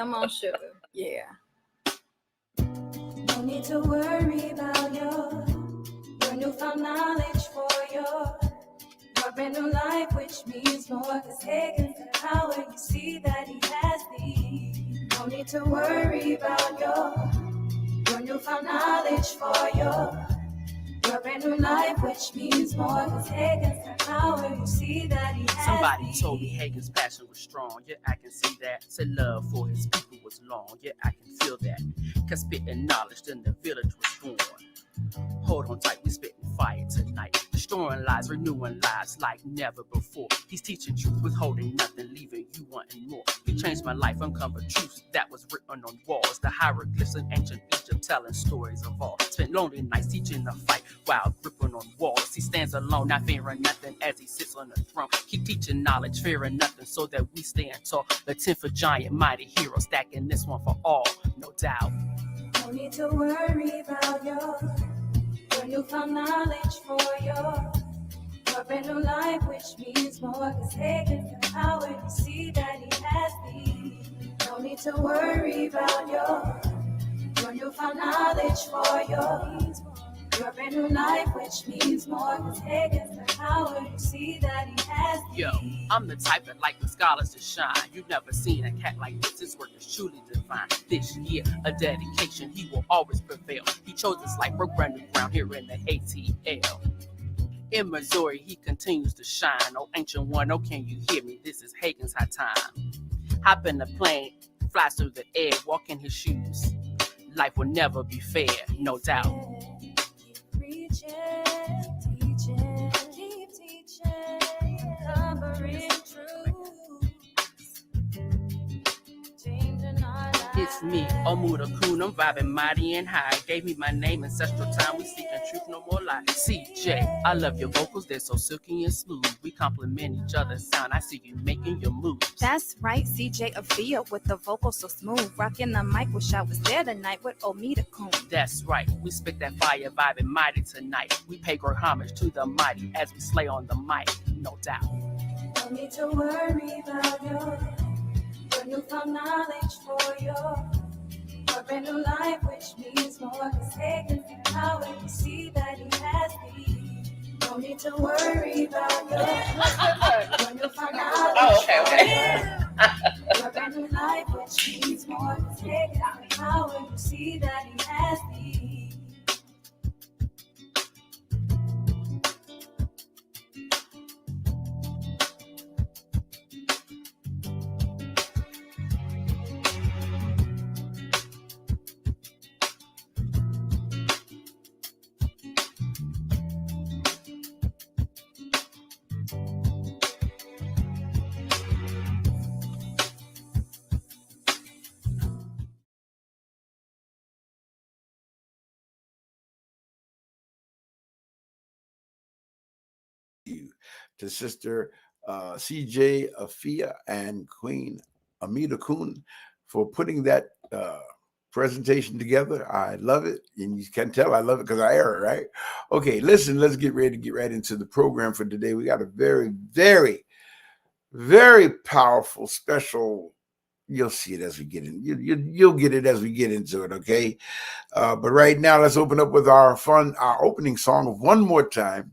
Come on, sugar. Yeah. No need to worry about your newfound knowledge for your brand new life, which means more. Cause Hagins the power, you see that he has thee. No need to worry about your newfound knowledge for your brand new life, which means more. Cause Hagins the power, you see that he has Somebody thee. told me Hagins' passion was strong. Yeah, I can see that. Said love for his people was long. Yeah, I can feel that. Cause spitting knowledge, then the village was born. Hold on tight, we spitting fire tonight. Destroying lies, renewing lives like never before. He's teaching truth, withholding nothing, leaving you wanting more. He changed my life, uncovered truths that was written on walls. The hieroglyphs in ancient Egypt telling stories of all. Spent lonely nights teaching the fight while gripping on walls. He stands alone, not fearing nothing as he sits on the throne. Keep teaching knowledge, fearing nothing so that we stand tall. The 10th for giant, mighty hero, stacking this one for all, no doubt. No need to worry about your newfound knowledge for your brand new life, which means more. Cause Hagins the power, you see that he has thee. No need to worry about your newfound knowledge for your brand new life, which means more. Cause Hagins the power, you see that he has thee. Yo, I'm the type that like the scholars to shine. You've never seen a cat like this. His work is truly divine. This year, a dedication, he will always prevail. He chose this life, broke brand new ground here in the ATL. In Missouri, he continues to shine. Oh, ancient one, oh, can you hear me? This is Hagins' high time. Hop in the plane, flies through the air, walk in his shoes. Life will never be fair, no doubt. Keep preaching, teaching, keep teaching, covering truth, changing our lives. It's me, Omuda Kun, I'm vibing mighty and high. Gave me my name, ancestral time, we seeking truth, no more lies. CJ, I love your vocals, they're so silky and smooth. We complement each other's sound, I see you making your moves. That's right, CJ Afia with the vocals so smooth. Rocking the mic, wish I was there tonight with Omida Kun. That's right, we spit that fire vibing mighty tonight. We pay great homage to the mighty as we slay on the mic, no doubt. No need to worry about your newfound knowledge for your brand new life, which means more. Cause Hagins the power, you see that he has thee. No need to worry about your newfound knowledge for your brand new life, which means more. Cause Hagins the power, you see that he has thee. To Sister CJ Afia and Queen Amita Kun for putting that presentation together. I love it, and you can tell I love it because I air it, right? Okay, listen, let's get ready to get right into the program for today. We got a very, very, very powerful, special. You'll see it as we get in. You'll get it as we get into it, okay? But right now, let's open up with our opening song of One More Time.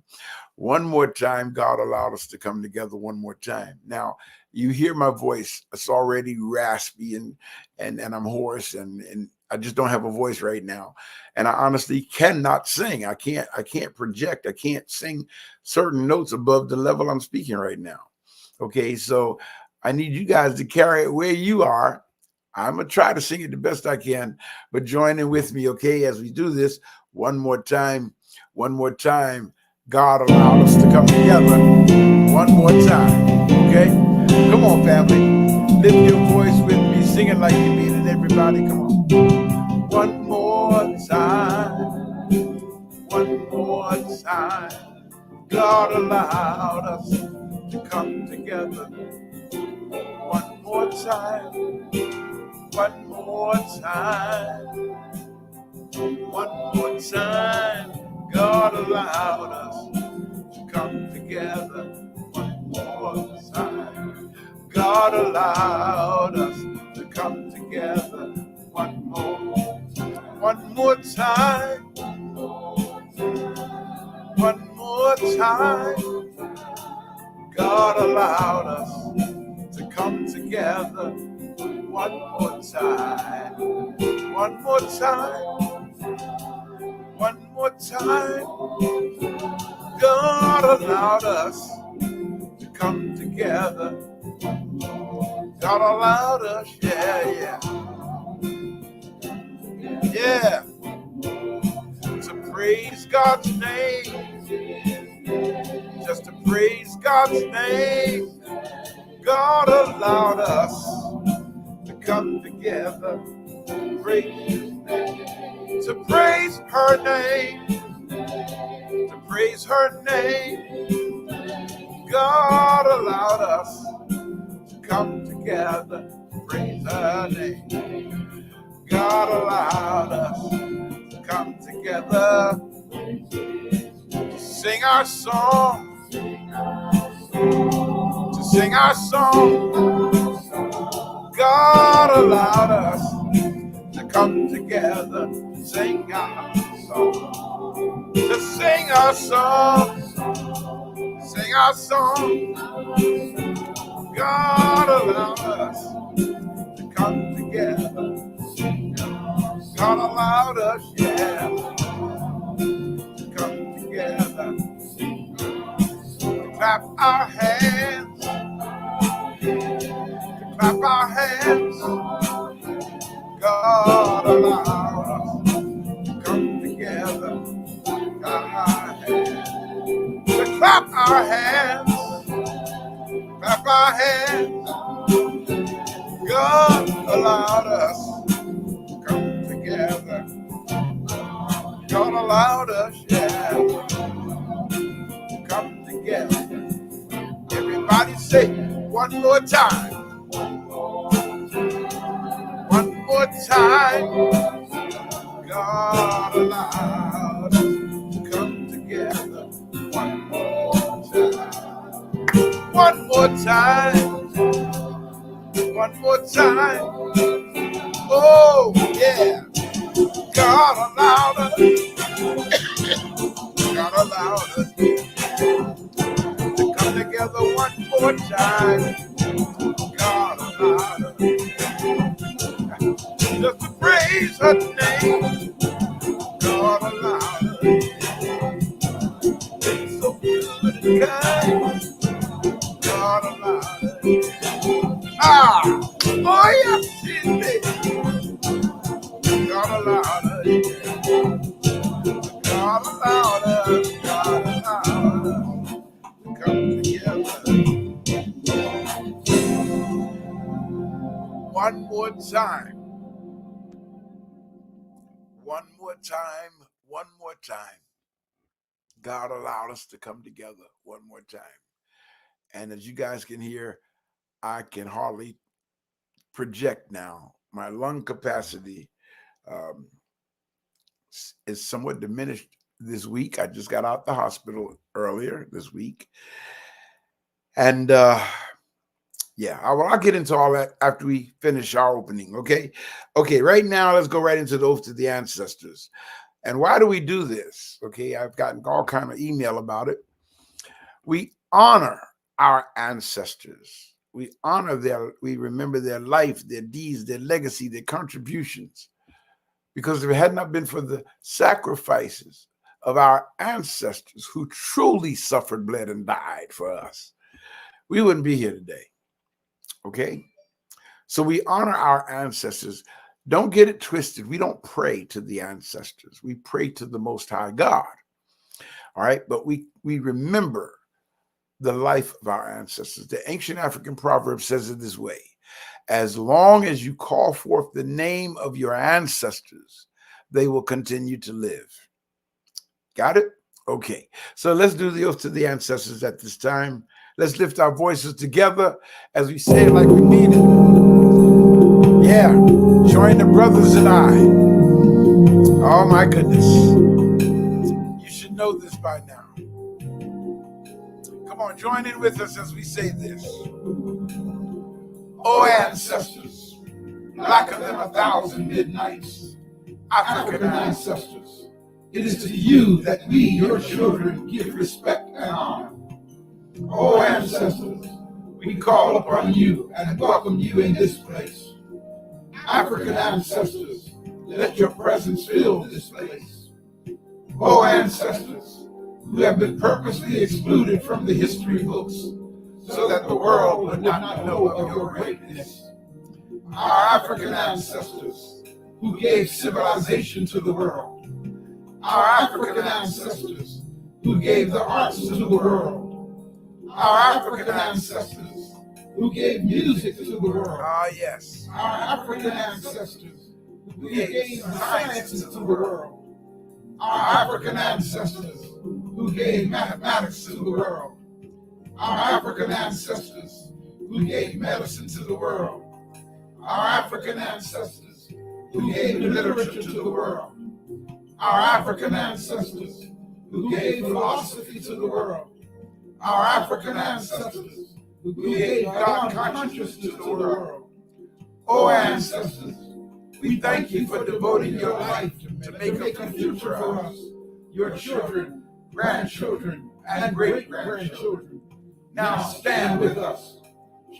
One more time, God allowed us to come together one more time. Now, you hear my voice. It's already raspy and I'm hoarse and I just don't have a voice right now. And I honestly cannot sing. I can't project. I can't sing certain notes above the level I'm speaking right now. Okay, so I need you guys to carry it where you are. I'm going to try to sing it the best I can, but join in with me, okay, as we do this one more time. One more time. God allowed us to come together one more time, okay? Come on, family. Lift your voice with me, singing like you mean it, everybody. Come on. One more time. One more time. God allowed us to come together one more time. One more time. One more time. God allowed us to come together one more time. God allowed us to come together together one more time, one more time. God allowed us to come together one more time, one more time, one more time. God allowed us to come together. God allowed us, yeah, to praise God's name, just to praise God's name. God allowed us to come together, to praise her name, to praise her name. God allowed us to come together, praise her name. God allowed us to come together, to sing our song, to sing our song. God allowed us to come together, sing our song, to sing our song, sing our song. God allowed us to come together. God allowed us, to come together, to clap our hands, to clap our hands. God allowed us to come together, clap our hands, to clap our hands, clap our hands. God allowed us to come together. God allowed us, to come together. Everybody say one more time. One more time. God allowed us to come together. One more time. One more time. One more time. Oh, yeah. God allowed us. God allowed us to come together one more time. God allowed us just to praise her name. God allowed us. It's so good and kind. God allowed us. Oh yes, she did. God allowed us. God allowed us. God allowed us to come together one more time. One more time. One more time. God allowed us to come together one more time. And as you guys can hear, I can hardly project now. My lung capacity is somewhat diminished this week. I just got out the hospital earlier this week. And I'll get into all that after we finish our opening, okay? Okay, right now, let's go right into the oath to the ancestors. And why do we do this? Okay, I've gotten all kind of email about it. We honor our ancestors. We remember their life, their deeds, their legacy, their contributions. Because if it had not been for the sacrifices of our ancestors who truly suffered, bled, and died for us, we wouldn't be here today. Okay? So we honor our ancestors. Don't get it twisted. We don't pray to the ancestors. We pray to the Most High God. All right? But we remember the life of our ancestors. The ancient African proverb says it this way: as long as you call forth the name of your ancestors, they will continue to live. Got it? Okay. So let's do the oath to the ancestors at this time. Let's lift our voices together as we say it like we mean it. Yeah. Join the brothers and I. Oh my goodness. You should know this by now. Come on, join in with us as we say this. Oh, ancestors, blacker than 1,000 midnights. African ancestors, it is to you that we, your children, give respect and honor. Oh, ancestors, we call upon you and welcome you in this place. African ancestors, let your presence fill this place. Oh, ancestors, who have been purposely excluded from the history books so that the world would not know of your greatness. Our African ancestors, who gave civilization to the world. Our African ancestors, who gave the arts to the world. Our African ancestors, who gave music to the world. Ah, yes. Our African ancestors, who gave sciences to the world. Our African ancestors, who gave mathematics to the world. Our African ancestors, who gave medicine to the world. Our African ancestors, who gave literature to the world. Our African ancestors, who gave philosophy to the world. Our African ancestors, who gave God consciousness to the world. Oh, ancestors, we thank you for devoting your life to make a future for us, your children, grandchildren, and great-grandchildren. Now stand with us,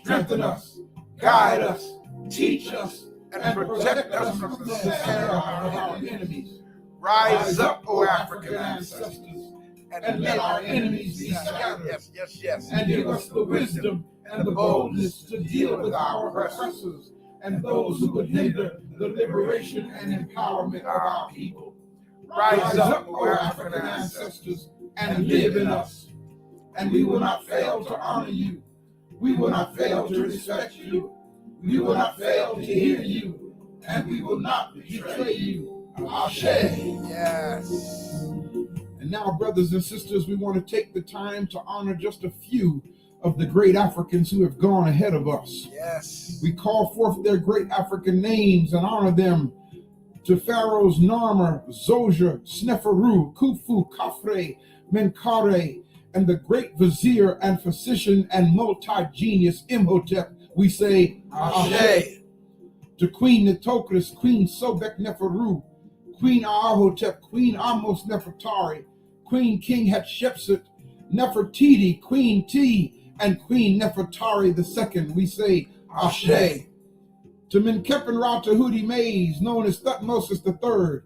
strengthen us, guide us, teach us, and protect us from the snare of our enemies. Rise up, O African ancestors, and let our enemies be scattered. Yes, yes, yes. And give us the wisdom and the boldness to deal with our oppressors and those who would hinder the liberation and empowerment of our people. Rise up, O African ancestors, and live in us. And we will not fail to honor you. We will not fail to respect you. We will not fail to hear you. And we will not betray you. Ashe. Yes. And now, brothers and sisters, we want to take the time to honor just a few of the great Africans who have gone ahead of us. Yes. We call forth their great African names and honor them to pharaohs Narmer, Zoja, Sneferu, Khufu, Khafre, Menkaure, and the great vizier and physician and multi-genius Imhotep. We say, Ashe. To Queen Nitocris, Queen Sobek Neferu, Queen Ahotep, Queen Amos Nefertari, Queen King Hatshepsut, Nefertiti, Queen T, and Queen Nefertari II, we say Ashe. To Menkepenra Tahuti Mays, known as Thutmosis III,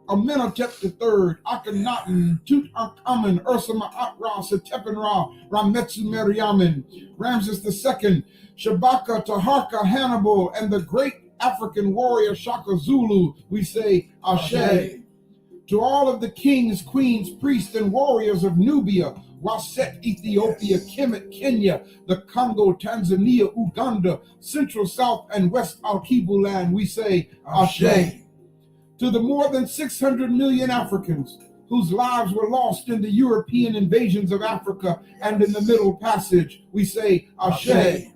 Amenhotep III, Akhenaten, Tutankhamun, Ursama Atra, Setepenra, Rametsu Meriamun, Ramses II, Shabaka, Taharka, Hannibal, and the great African warrior Shaka Zulu, we say Ashe. To all of the kings, queens, priests, and warriors of Nubia, Waset, Ethiopia, Kemet, Kenya, the Congo, Tanzania, Uganda, Central, South, and West Al-Kibu land, we say Ashe. To the more than 600 million Africans whose lives were lost in the European invasions of Africa and in the Middle Passage, we say Ashe.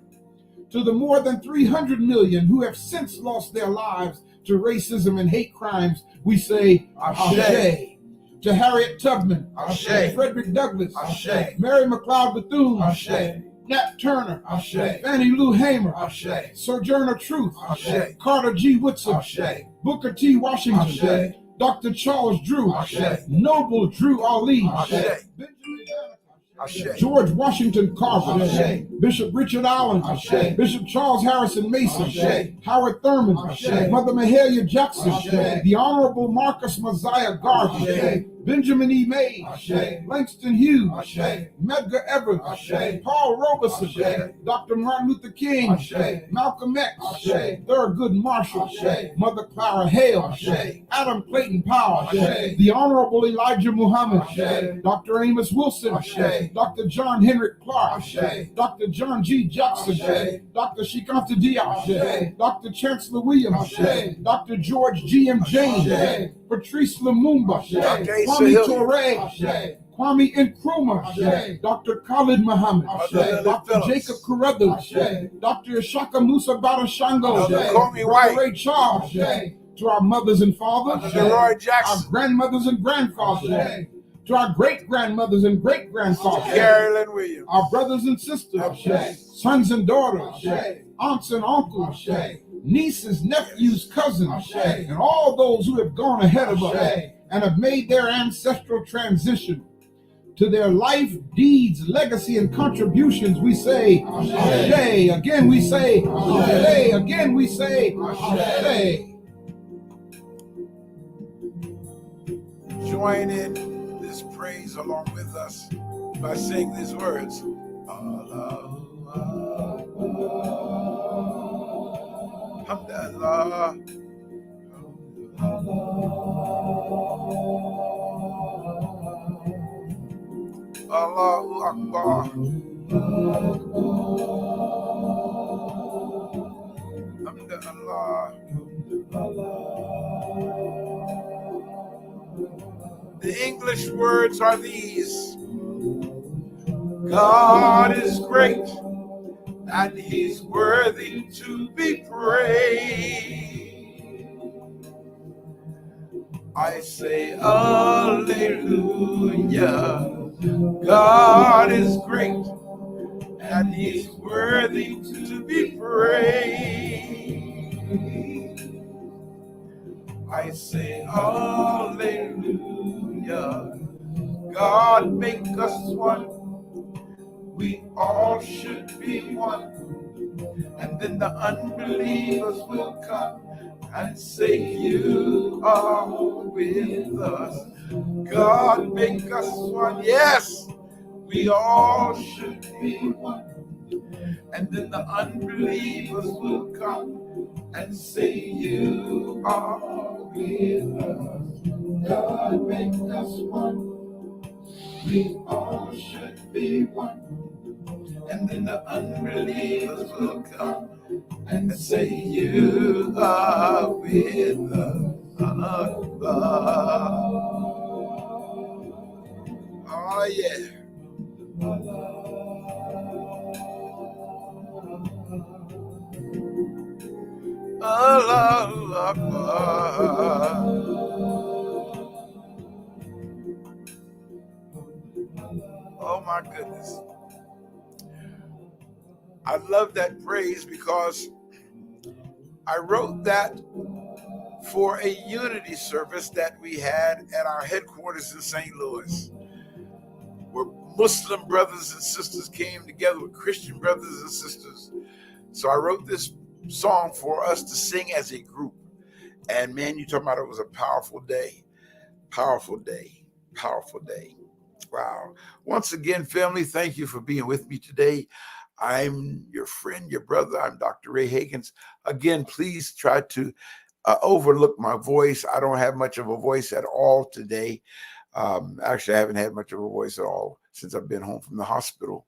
To the more than 300 million who have since lost their lives to racism and hate crimes, we say Ashe. To Harriet Tubman, Ashe. Frederick Douglass, Ashe. Mary McLeod Bethune, Ashe. Nat Turner, Ashe. Fannie Lou Hamer, Ashe. Sojourner Truth, Ashe. Carter G. Woodson, Ashe. Booker T. Washington, Ashe. Dr. Charles Drew, Ashe. Noble Drew Ali, Ashe. Benjamin Ashe. George Washington Carver, Ashe. Bishop Richard Allen, Ashe. Bishop Charles Harrison Mason, Ashe. Howard Thurman, Ashe. Mother Mahalia Jackson, Ashe. the Honorable Marcus Mosiah Garvey, Ashe. Benjamin E. Mays, Ashe. Langston Hughes, Ashe. Medgar Evers, Ashe. Paul Robeson, Ashe. Dr. Martin Luther King, Ashe. Malcolm X, Ashe. Thurgood Marshall, Ashe. Mother Clara Hale, Ashe. Adam Clayton Powell, Ashe. the Honorable Elijah Muhammad, Ashe. Dr. Amos Wilson, Ashe. Dr. John Henrik Clark, Ashe. Dr. John G. Jackson, Ashe. Dr. Shikanta Diaz, Ashe. Dr. Chancellor Williams, Ashe. Dr. George G.M. James, Ashe. Patrice Lumumba, Ashe. Dr. Kwame Asa Toure, Ashe. Kwame Nkrumah, Ashe. Dr. Khalid Muhammad, Ashe. Dr. Phillips. Jacob Carruthers, Ashe. Dr. Ishaka Musa Badashango, Elder Comey Brother White. Ray Charles, Ashe. to our mothers and fathers, Elder Roy our Jackson. grandmothers and grandfathers, Ashe. to our great-grandmothers and great-grandfathers, Carolyn Williams. our brothers and sisters, Ashe. sons and daughters, Ashe. aunts and uncles, Ashe. nieces, nephews, cousins, and all those who have gone ahead of us and have made their ancestral transition to their life, deeds, legacy, and contributions, we say, Ashe. Again, we say, Ashe. Again, we say, Ashe. Join in this praise along with us by saying these words. Allahu Akbar. Allahu Akbar. Alhamdulillah. The English words are these. God is great and he's worthy to be praised. I say hallelujah. God is great and he's worthy to be praised. I say hallelujah. God make us one. We all should be one. And then the unbelievers will come and say, you are with us. God make us one. Yes, we all should be one. And then the unbelievers will come and say, you are with us. God make us one. We all should be one. And then the unbelievers will come and say, you are with us. Oh, yeah. Allahu Akbar. Oh, my goodness. I love that praise because I wrote that for a unity service that we had at our headquarters in St. Louis, where Muslim brothers and sisters came together with Christian brothers and sisters. So I wrote this song for us to sing as a group. And man, you talking about it was a powerful day. Powerful day. Powerful day. Wow. Once again, family, thank you for being with me today. I'm your friend, your brother. I'm Dr. Ray Hagins. Again, please try to overlook my voice. I don't have much of a voice at all today. Actually, I haven't had much of a voice at all since I've been home from the hospital.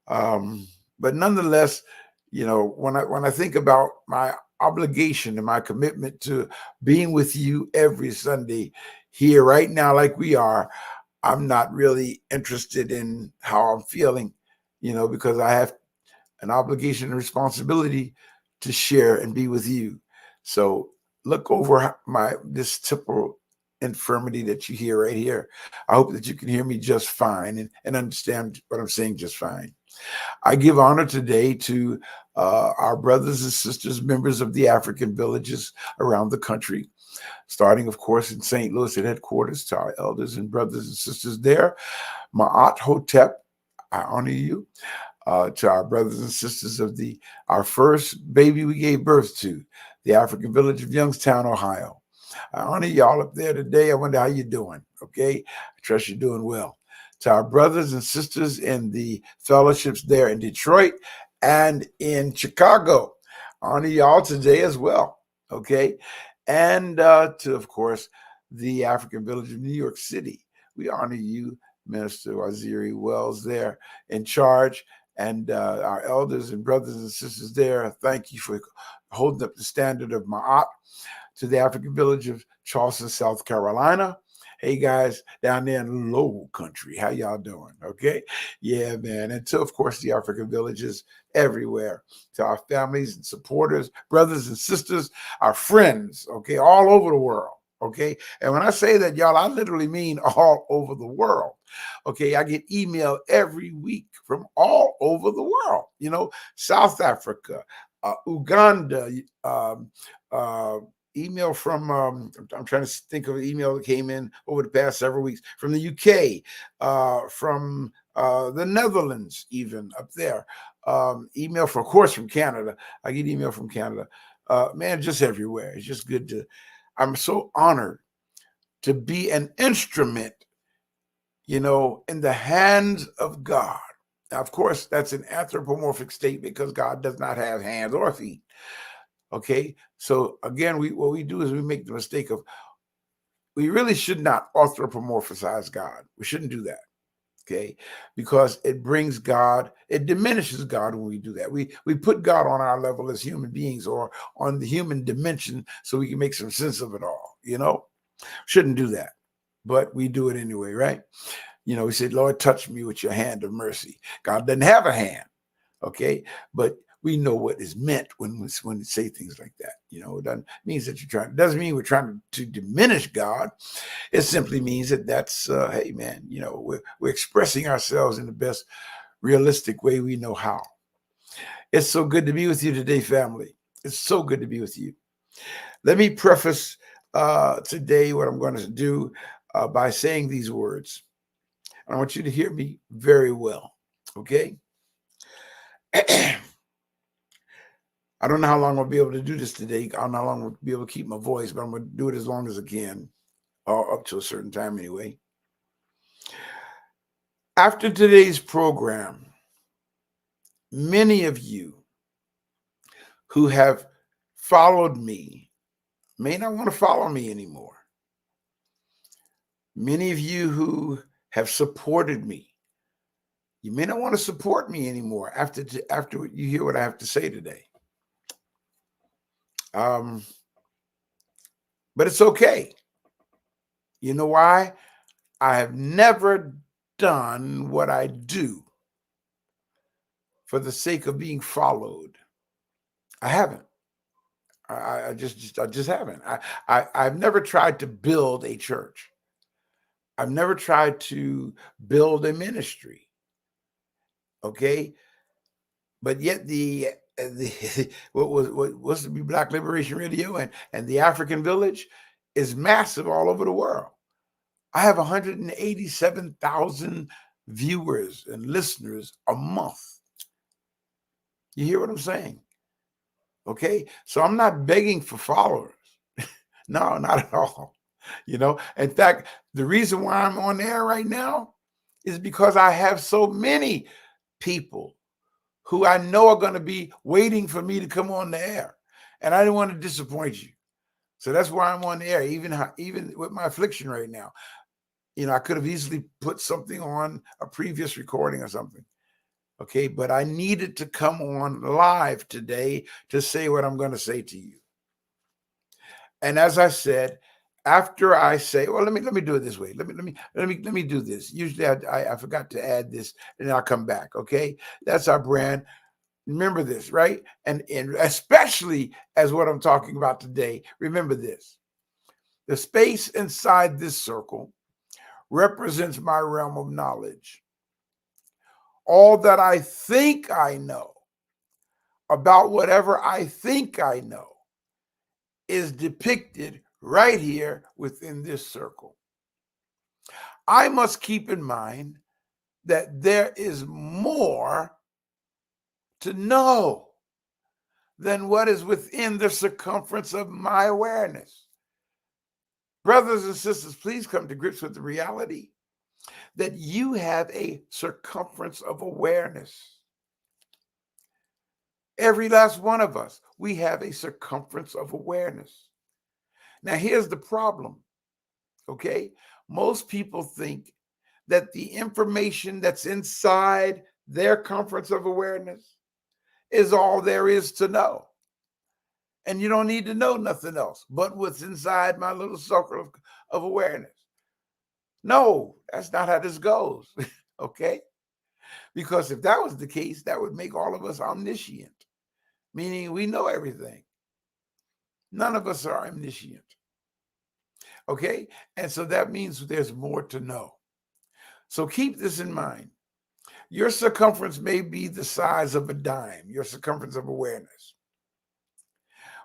But nonetheless, you know, when I think about my obligation and my commitment to being with you every Sunday here right now, like we are, I'm not really interested in how I'm feeling, you know, because I have an obligation and responsibility to share and be with you. So look over this temporal infirmity that you hear right here. I hope that you can hear me just fine and understand what I'm saying just fine. I give honor today to our brothers and sisters, members of the African villages around the country, starting, of course, in St. Louis at headquarters, to our elders and brothers and sisters there. Ma'at Hotep, I honor you. To our brothers and sisters of our first baby we gave birth to, the African village of Youngstown, Ohio. I honor y'all up there today. I wonder how you're doing, okay? I trust you're doing well. To our brothers and sisters in the fellowships there in Detroit and in Chicago, I honor y'all today as well, okay? And to, of course, the African village of New York City. We honor you, Minister Waziri Wells there in charge. And our elders and brothers and sisters there, thank you for holding up the standard of Ma'at. To the African village of Charleston, South Carolina. Hey, guys, down there in Low Country, how y'all doing? Okay? Yeah, man. And to, of course, the African villages everywhere. To our families and supporters, brothers and sisters, our friends, okay, all over the world. Okay. And when I say that, y'all, I literally mean all over the world. Okay. I get email every week from all over the world, you know, South Africa, Uganda, email from, I'm trying to think of an email that came in over the past several weeks, from the UK, from the Netherlands, even up there. Email, of course, from Canada. I get email from Canada. Man, just everywhere. It's just good to, I'm so honored to be an instrument, in the hands of God. Now, of course, that's an anthropomorphic state because God does not have hands or feet. Okay, so again, what we do is we make the mistake of, we really should not anthropomorphize God. We shouldn't do that. Okay, because it brings God, it diminishes God when we do that. We put God on our level as human beings, or on the human dimension, so we can make some sense of it all. Shouldn't do that, but we do it anyway, right? We said, Lord, touch me with your hand of mercy. God doesn't have a hand, okay? But we know what is meant when we say things like that. It doesn't mean that it doesn't mean we're trying to diminish God. It simply means that's, hey, man, we're expressing ourselves in the best realistic way we know how. It's so good to be with you today, family. It's so good to be with you. Let me preface today what I'm going to do by saying these words. I want you to hear me very well, okay? I don't know how long I'll be able to do this today. I don't know how long I'll be able to keep my voice, but I'm going to do it as long as I can, or up to a certain time anyway. After today's program, many of you who have followed me may not want to follow me anymore. Many of you who have supported me, you may not want to support me anymore after you hear what I have to say today. But it's okay. You know why? I have never done what I do for the sake of being followed. I haven't. I just haven't. I've never tried to build a church. I've never tried to build a ministry. Okay, but yet what was to be Black Liberation Radio and the African Village is massive all over the world. I have 187,000 viewers and listeners a month. You hear what I'm saying? Okay, so I'm not begging for followers. No, not at all. In fact, the reason why I'm on the air right now is because I have so many people who I know are going to be waiting for me to come on the air, and I didn't want to disappoint you. So that's why I'm on the air, even with my affliction right now. I could have easily put something on a previous recording or something. Okay, but I needed to come on live today to say what I'm going to say to you. And as I said, after I say, well, let me do it this way. Let me do this. Usually I forgot to add this, and I'll come back. Okay, that's our brand. Remember this, right? And especially as what I'm talking about today, remember this. The space inside this circle represents my realm of knowledge. All that I think I know about whatever I think I know is depicted right here within this circle. I must keep in mind that there is more to know than what is within the circumference of my awareness. Brothers and sisters, please come to grips with the reality that you have a circumference of awareness. Every last one of us, we have a circumference of awareness. Now, here's the problem, okay? Most people think that the information that's inside their circumference of awareness is all there is to know. And you don't need to know nothing else but what's inside my little circle of awareness. No, that's not how this goes, okay? Because if that was the case, that would make all of us omniscient, meaning we know everything. None of us are omniscient, okay? And so that means there's more to know. So keep this in mind. Your circumference may be the size of a dime, your circumference of awareness.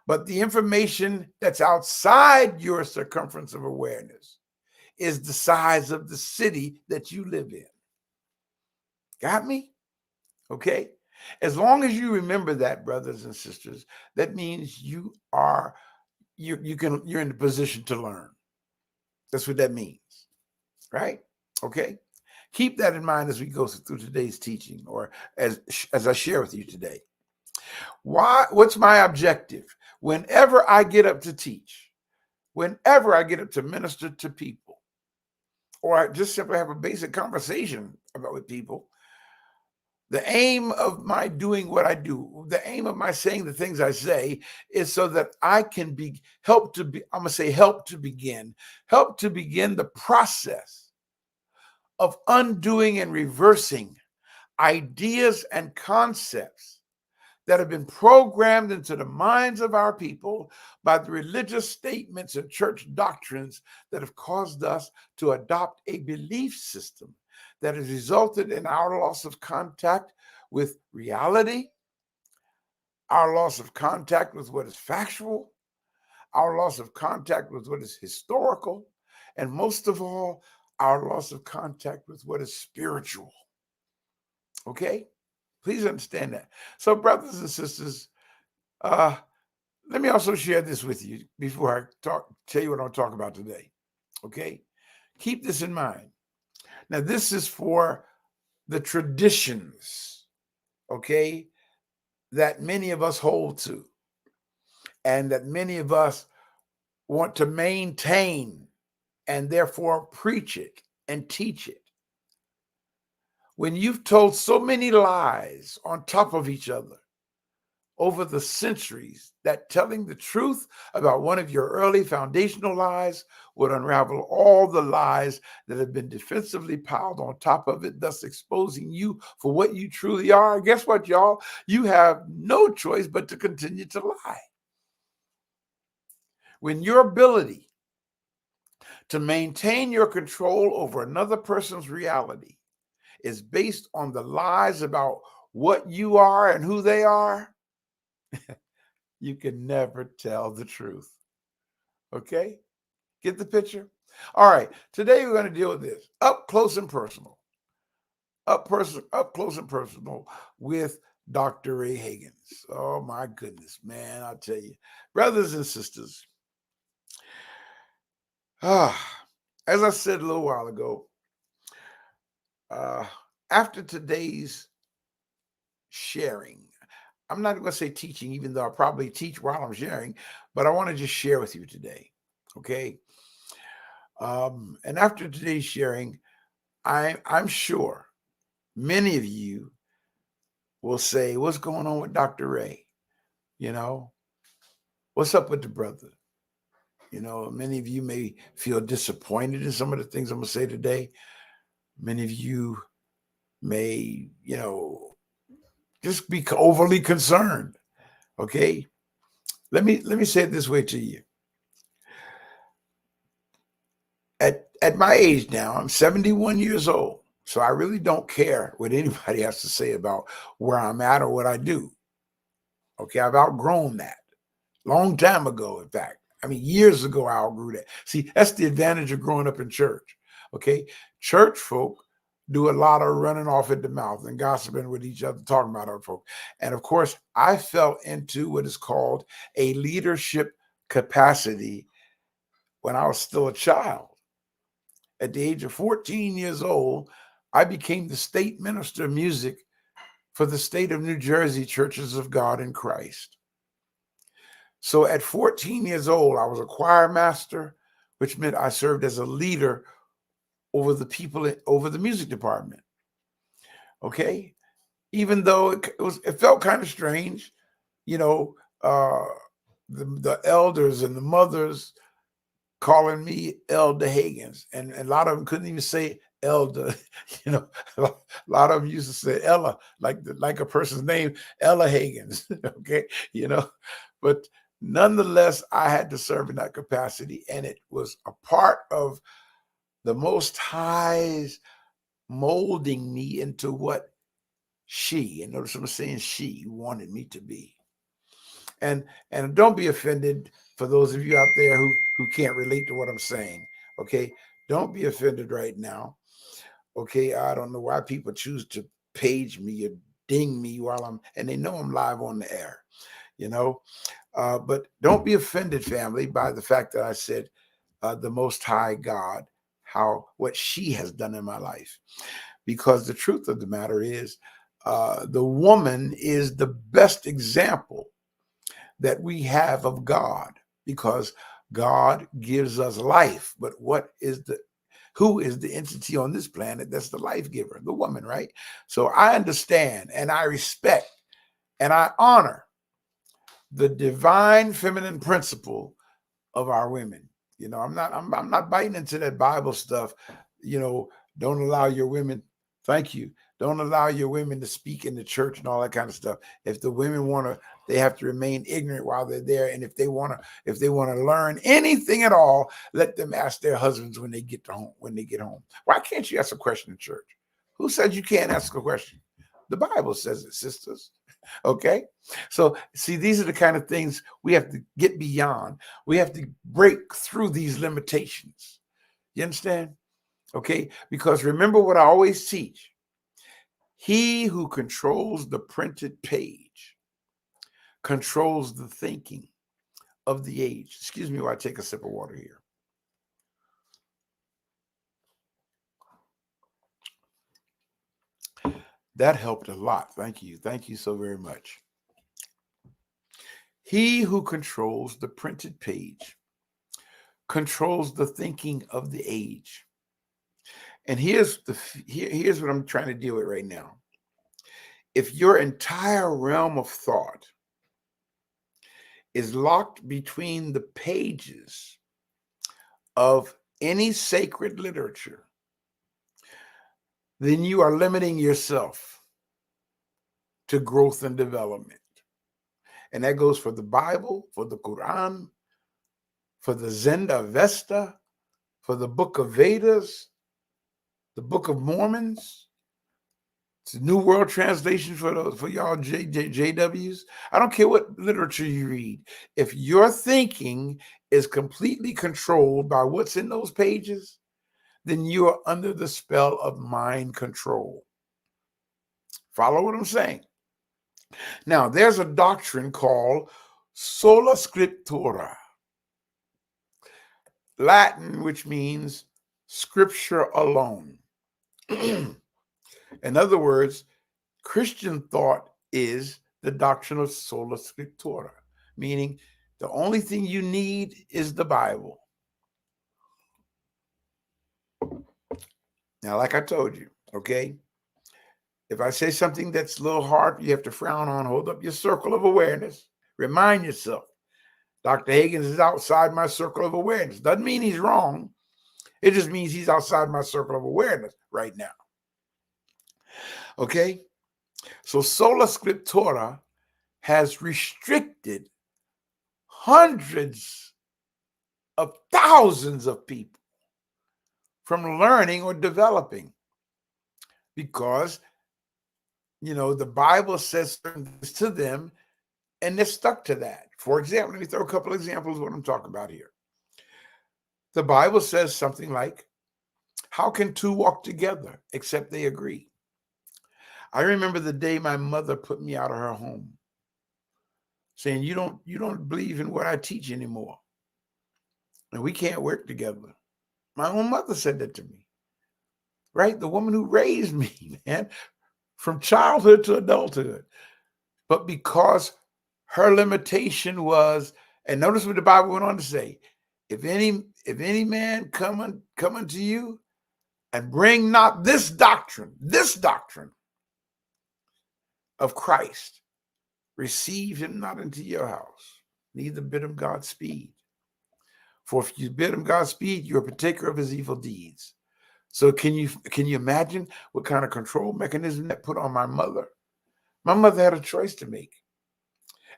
But the information that's outside your circumference of awareness is the size of the city that you live in. Got me? Okay. As long as you remember that, brothers and sisters, that means you're in the position to learn. That's what that means, right? Okay. Keep that in mind as we go through today's teaching, or as I share with you today. What's my objective? Whenever I get up to teach, whenever I get up to minister to people, or I just simply have a basic conversation with people, the aim of my doing what I do, the aim of my saying the things I say, is so that I can help to begin the process of undoing and reversing ideas and concepts that have been programmed into the minds of our people by the religious statements and church doctrines that have caused us to adopt a belief system that has resulted in our loss of contact with reality, our loss of contact with what is factual, our loss of contact with what is historical, and most of all, our loss of contact with what is spiritual. Okay? Please understand that. So, brothers and sisters, let me also share this with you before I tell you what I'll talk about today. Okay? Keep this in mind. Now, this is for the traditions, okay, that many of us hold to and that many of us want to maintain and therefore preach it and teach it. When you've told so many lies on top of each other over the centuries that telling the truth about one of your early foundational lies would unravel all the lies that have been defensively piled on top of it, thus exposing you for what you truly are, guess what, y'all? You have no choice but to continue to lie. When your ability to maintain your control over another person's reality is based on the lies about what you are and who they are, you can never tell the truth. Okay? Get the picture? All right. Today we're going to deal with this up close and personal. Up close and personal with Dr. Ray Hagins. Oh my goodness, man! I'll tell you, brothers and sisters. As I said a little while ago, after today's sharing, I'm not going to say teaching, even though I probably teach while I'm sharing, but I want to just share with you today. Okay. And after today's sharing, I'm sure many of you will say, what's going on with Dr. Ray? You know, what's up with the brother? You know, many of you may feel disappointed in some of the things I'm going to say today. Many of you may, just be overly concerned. Okay. Let me say it this way to you. At my age now, I'm 71 years old. So I really don't care what anybody has to say about where I'm at or what I do. Okay, I've outgrown that. Long time ago, in fact. I mean, years ago, I outgrew that. See, that's the advantage of growing up in church. Okay, church folk do a lot of running off at the mouth and gossiping with each other, talking about other folk. And of course, I fell into what is called a leadership capacity when I was still a child. At the age of 14 years old, I became the state minister of music for the state of New Jersey Churches of God in Christ. So at 14 years old, I was a choir master, which meant I served as a leader over the people, over the music department. Okay. Even though it felt kind of strange, the elders and the mothers calling me Elder Hagins, and a lot of them couldn't even say Elder. A lot of them used to say Ella, like a person's name, Ella Hagins. Okay, but nonetheless, I had to serve in that capacity, and it was a part of the Most High's molding me into what she, and notice I'm saying she, wanted me to be. And don't be offended for those of you out there who can't relate to what I'm saying. Okay, don't be offended right now. Okay, I don't know why people choose to page me or ding me and they know I'm live on the air, you know. But don't be offended, family, by the fact that I said the Most High God, what she has done in my life, because the truth of the matter is, the woman is the best example that we have of God, because God gives us life. But who is the entity on this planet that's the life giver? The woman, right? So I understand and I respect and I honor the divine feminine principle of our women. You know, I'm not biting into that Bible stuff. You know, don't allow your women. Thank you. Don't allow your women to speak in the church and all that kind of stuff. If the women want to, they have to remain ignorant while they're there. And if they want to learn anything at all, let them ask their husbands when they get home. Why can't you ask a question in church? Who said you can't ask a question? The Bible says it, sisters. Okay. So see, these are the kind of things we have to get beyond. We have to break through these limitations. You understand? Okay. Because remember what I always teach. He who controls the printed page controls the thinking of the age. Excuse me while I take a sip of water here. That helped a lot. Thank you. Thank you so very much. He who controls the printed page controls the thinking of the age. And here's what I'm trying to deal with right now. If your entire realm of thought is locked between the pages of any sacred literature, then you are limiting yourself to growth and development. And that goes for the Bible, for the Quran, for the Zenda Avesta, for the Book of Vedas, the Book of Mormons. It's a New World Translation for y'all JWs. I don't care what literature you read. If your thinking is completely controlled by what's in those pages, then you are under the spell of mind control. Follow what I'm saying? Now, there's a doctrine called sola scriptura, Latin, which means scripture alone. In other words, Christian thought is the doctrine of sola scriptura, meaning the only thing you need is the Bible. Now, like I told you, okay, if I say something that's a little hard, you have to frown on, hold up your circle of awareness. Remind yourself, Dr. Hagins is outside my circle of awareness. Doesn't mean he's wrong. It just means he's outside my circle of awareness right now. Okay? So sola scriptura has restricted hundreds of thousands of people from learning or developing because, you know, the Bible says certain things to them and they're stuck to that. For example, let me throw a couple of examples of what I'm talking about here. The Bible says something like, how can two walk together except they agree? I remember the day my mother put me out of her home, saying, you don't believe in what I teach anymore, and we can't work together. My own mother said that to me, right? The woman who raised me, man, from childhood to adulthood. But because her limitation was, and notice what the Bible went on to say, if any man come unto you and bring not this doctrine of Christ, receive him not into your house, neither bid him Godspeed. For if you bid him Godspeed, you're a partaker of his evil deeds. So can you imagine what kind of control mechanism that put on my mother? My mother had a choice to make.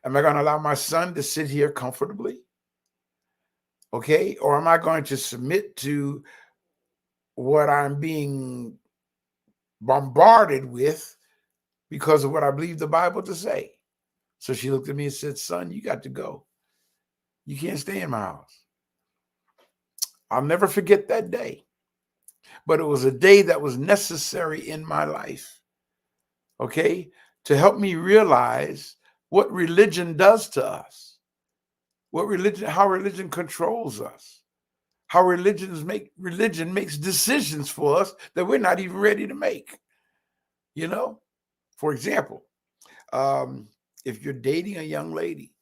Am I going to allow my son to sit here comfortably? Okay, or am I going to submit to what I'm being bombarded with because of what I believe the Bible to say? So she looked at me and said, son, you got to go. You can't stay in my house. I'll never forget that day. But it was a day that was necessary in my life, okay, to help me realize what religion does to us, how religion controls us, how religion makes decisions for us that we're not even ready to make. You know, for example, if you're dating a young lady,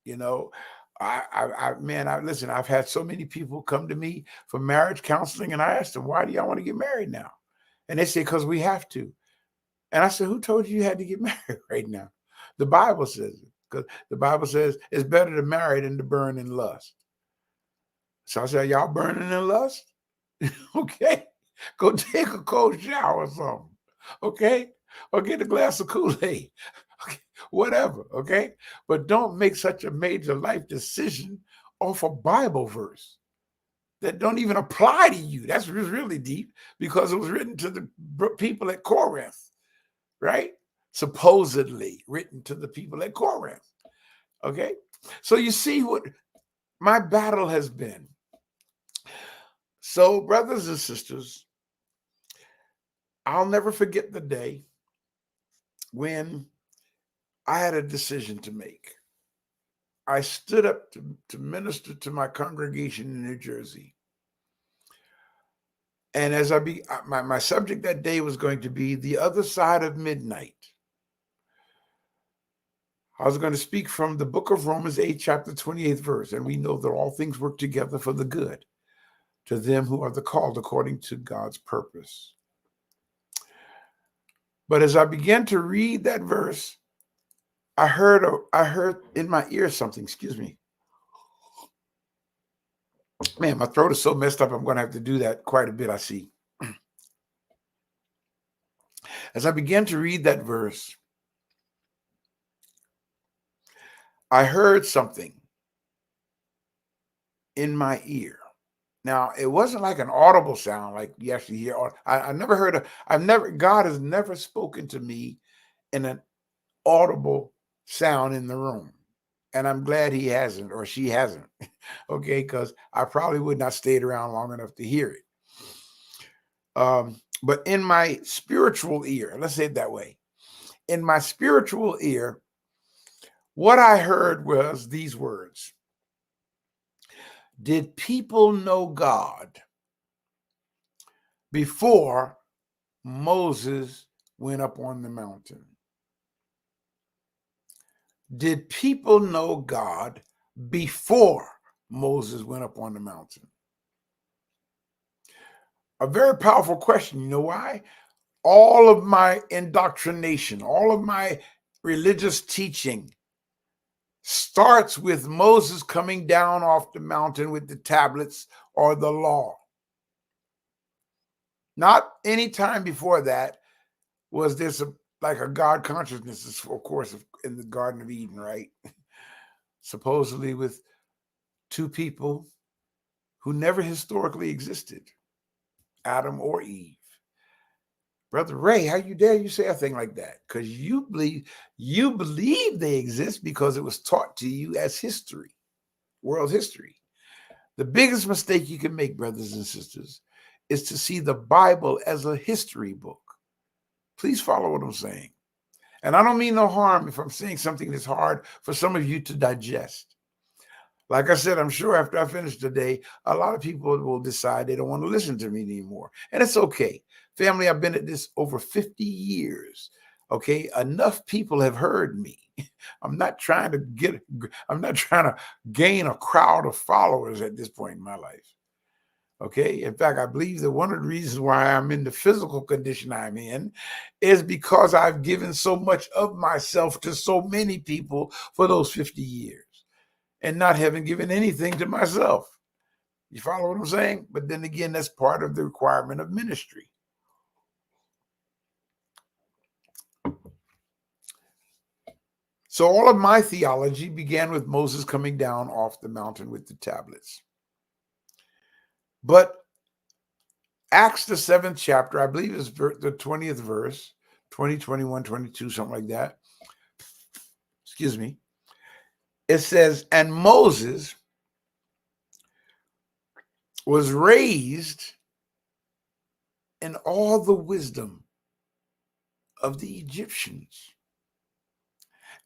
you know, listen, I've had so many people come to me for marriage counseling, and I asked them, why do y'all want to get married now? And they say, because we have to. And I said, who told you had to get married right now? The Bible says it, because the Bible says it's better to marry than to burn in lust. So I said, y'all burning in lust? Okay, go take a cold shower or something. Okay, or get a glass of Kool-Aid. Okay, whatever. Okay, but don't make such a major life decision off a Bible verse that don't even apply to you. That's really deep, because it was written to the people at Corinth, right? Supposedly written to the people at Corinth. Okay, so you see what my battle has been. So, brothers and sisters, I'll never forget the day when I had a decision to make. I stood up to minister to my congregation in New Jersey. And as my subject that day was going to be the other side of midnight. I was going to speak from the book of Romans 8, chapter 28th verse. And we know that all things work together for the good to them who are the called according to God's purpose. But as I began to read that verse, I heard in my ear something, excuse me. Man, my throat is so messed up, I'm going to have to do that quite a bit, I see. As I began to read that verse, I heard something in my ear. Now, it wasn't like an audible sound, like you actually hear. God has never spoken to me in an audible sound in the room. And I'm glad he hasn't, or she hasn't, okay, because I probably would not stayed around long enough to hear it. But in my spiritual ear, let's say it that way, in my spiritual ear, what I heard was these words. Did people know God before Moses went up on the mountain? Did people know God before Moses went up on the mountain? A very powerful question. You know why? All of my indoctrination, all of my religious teaching starts with Moses coming down off the mountain with the tablets or the law. Not any time before that was this like a God consciousness, of course, in the Garden of Eden, right? Supposedly with two people who never historically existed, Adam or Eve. Brother Ray, how you dare you say a thing like that? Because you believe they exist because it was taught to you as history, world history. The biggest mistake you can make, brothers and sisters, is to see the Bible as a history book. Please follow what I'm saying. And I don't mean no harm if I'm saying something that's hard for some of you to digest. Like I said, I'm sure after I finish today, a lot of people will decide they don't want to listen to me anymore. And it's okay. Family, I've been at this over 50 years. Okay, enough people have heard me. I'm not trying to gain a crowd of followers at this point in my life. Okay, in fact, I believe that one of the reasons why I'm in the physical condition I'm in is because I've given so much of myself to so many people for those 50 years and not having given anything to myself. You follow what I'm saying? But then again, that's part of the requirement of ministry. So all of my theology began with Moses coming down off the mountain with the tablets. But Acts, the 7th chapter, I believe is the 20th verse, 20, 21, 22, something like that. excuse me, it says, and Moses was raised in all the wisdom of the Egyptians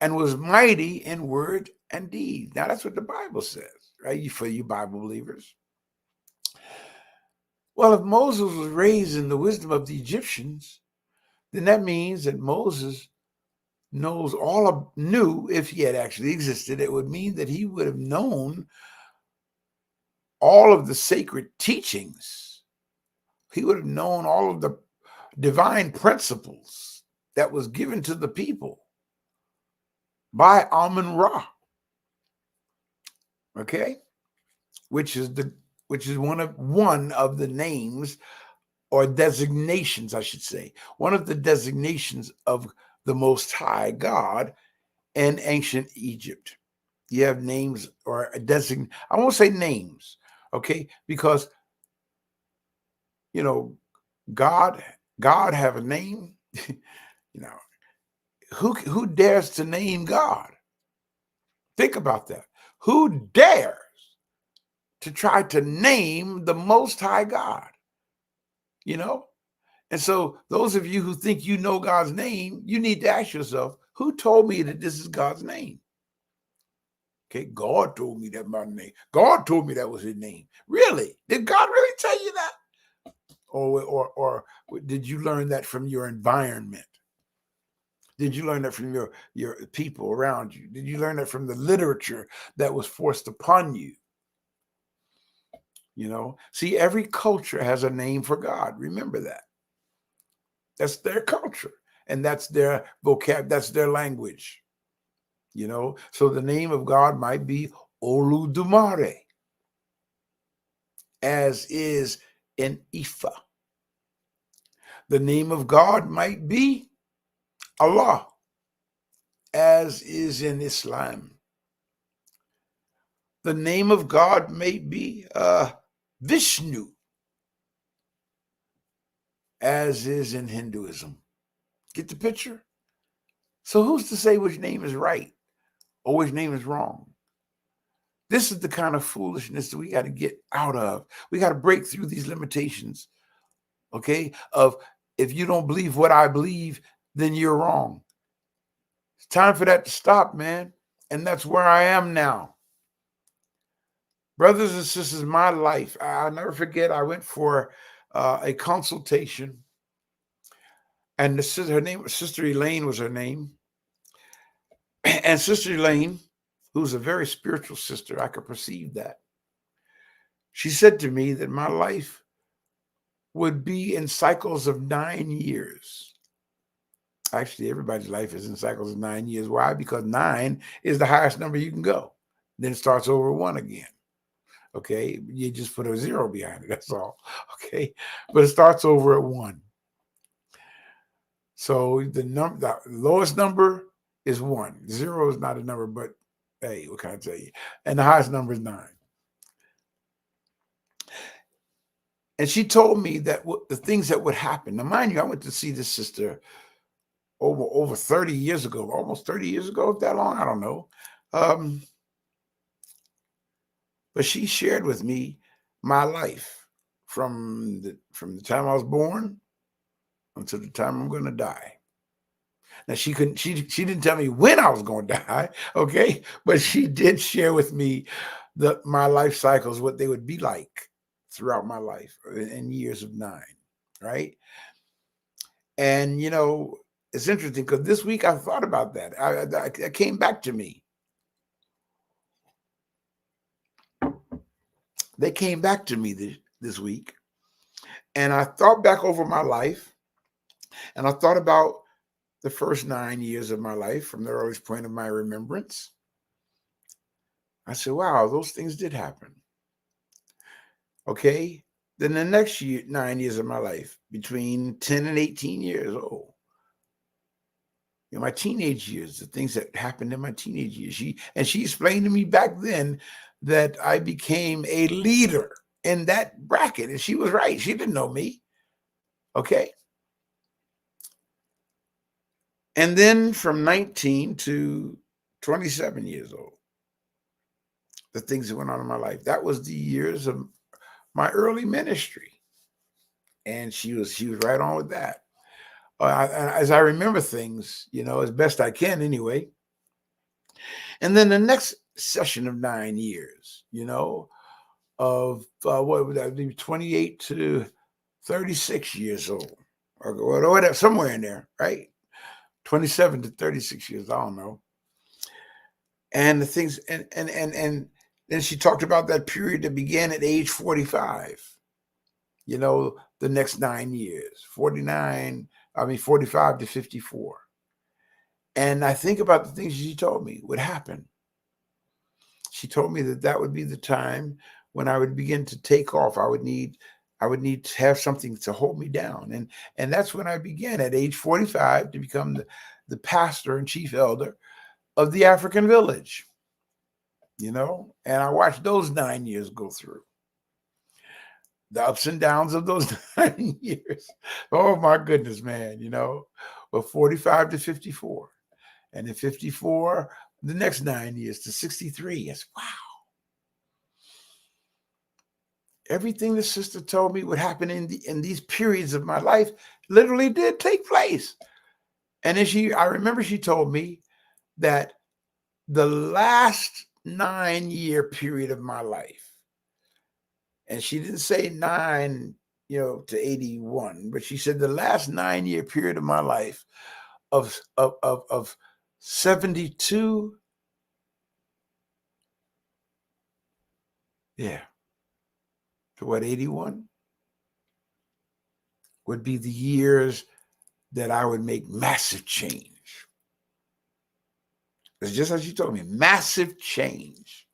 and was mighty in word and deed. Now that's what the Bible says, right? For you Bible believers. Well, if Moses was raised in the wisdom of the Egyptians, then that means that Moses knew, if he had actually existed, it would mean that he would have known all of the sacred teachings. He would have known all of the divine principles that was given to the people by Amun-Ra, okay, which is one of the names or designations, I should say, one of the designations of the Most High God in ancient Egypt. You have names or a I won't say names, okay, because God have a name. Who dares to name God? Think about that. Who dares to try to name the Most High God? And so those of you who think you know God's name, you need to ask yourself, who told me that this is God's name? Okay, God told me that my name. God told me that was his name. Really? Did God really tell you that? Or did you learn that from your environment? Did you learn that from your people around you? Did you learn that from the literature that was forced upon you? See, every culture has a name for God. Remember that. That's their culture, and that's their vocab, that's their language. So the name of God might be Oludumare, as is in Ifa. The name of God might be Allah, as is in Islam. The name of God may be Vishnu, as is in Hinduism. Get the picture? So who's to say which name is right or which name is wrong? This is the kind of foolishness that we got to get out of. We got to break through these limitations, okay, of if you don't believe what I believe, then you're wrong. It's time for that to stop, man. And that's where I am now. Brothers and sisters, my life, I'll never forget, I went for a consultation, and Sister Elaine was her name. And Sister Elaine, who's a very spiritual sister, I could perceive that. She said to me that my life would be in cycles of 9 years. Actually, everybody's life is in cycles of 9 years. Why? Because 9 is the highest number you can go. Then it starts over 1 again. Okay, you just put a 0 behind it. That's all. Okay, but it starts over at 1. So the lowest number is 1. 0 is not a number, but hey, what can I tell you? And the highest number is 9. And she told me that the things that would happen. Now, mind you, I went to see this sister over 30 years ago, almost 30 years ago, if that long, I don't know. But she shared with me my life from the time I was born until the time I'm going to die. Now she didn't tell me when I was going to die, okay? But she did share with me my life cycles, what they would be like throughout my life in years of 9, right? And it's interesting because this week I thought about that. It came back to me. They came back to me this week, and I thought back over my life, and I thought about the first 9 years of my life from the earliest point of my remembrance. I said, wow, those things did happen. Okay. Then the next 9 years of my life, between 10 and 18 years old, my teenage years, the things that happened in my teenage years. She explained to me back then that I became a leader in that bracket. And she was right. She didn't know me. Okay. And then from 19 to 27 years old. The things that went on in my life. That was the years of my early ministry. And she was right on with that. As I remember things, as best I can anyway. And then the next session of 9 years, of what would that be, 28 to 36 years old, or whatever, somewhere in there, right? 27 to 36 years, I don't know. And the things, and then she talked about that period that began at age 45, the next 9 years, 45 to 54. And I think about the things she told me would happen. She told me that would be the time when I would begin to take off. I would need to have something to hold me down. And that's when I began at age 45 to become the pastor and chief elder of the African village, and I watched those 9 years go through. The ups and downs of those 9 years. Oh my goodness, man, but 45 to 54. And then 54, the next 9 years to 63. Yes, wow. Everything the sister told me would happen in these periods of my life literally did take place. And then I remember she told me that the last 9-year period of my life, and she didn't say 9, to 81, but she said the last 9-year period of my life of 72, to what, 81, would be the years that I would make massive change. It's just as she told me, massive change.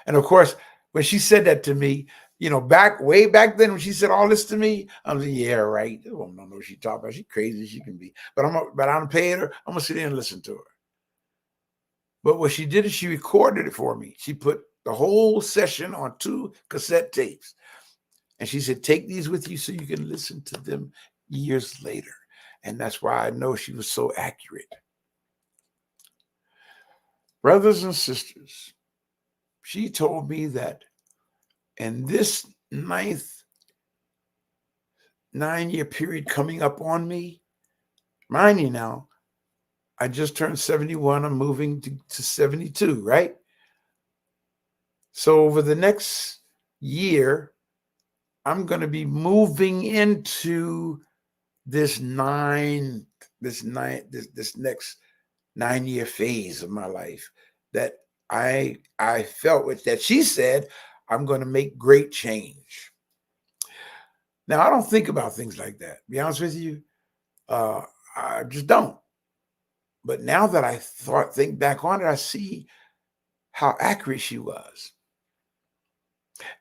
And of course, when she said that to me, way back then when she said all this to me, I'm like, yeah, right. I don't know what she talking about. She crazy as she can be. But I'm paying her. I'm gonna sit there and listen to her. But what she did is she recorded it for me. She put the whole session on 2 cassette tapes. And she said, take these with you so you can listen to them years later. And that's why I know she was so accurate. Brothers and sisters, she told me that in this 9-year period coming up on me, mind you now, I just turned 71. I'm moving to 72, right? So over the next year, I'm going to be moving into this next 9-year phase of my life that I felt with that she said I'm going to make great change. Now, I don't think about things like that. To be honest with you, I just don't. But now that I think back on it, I see how accurate she was.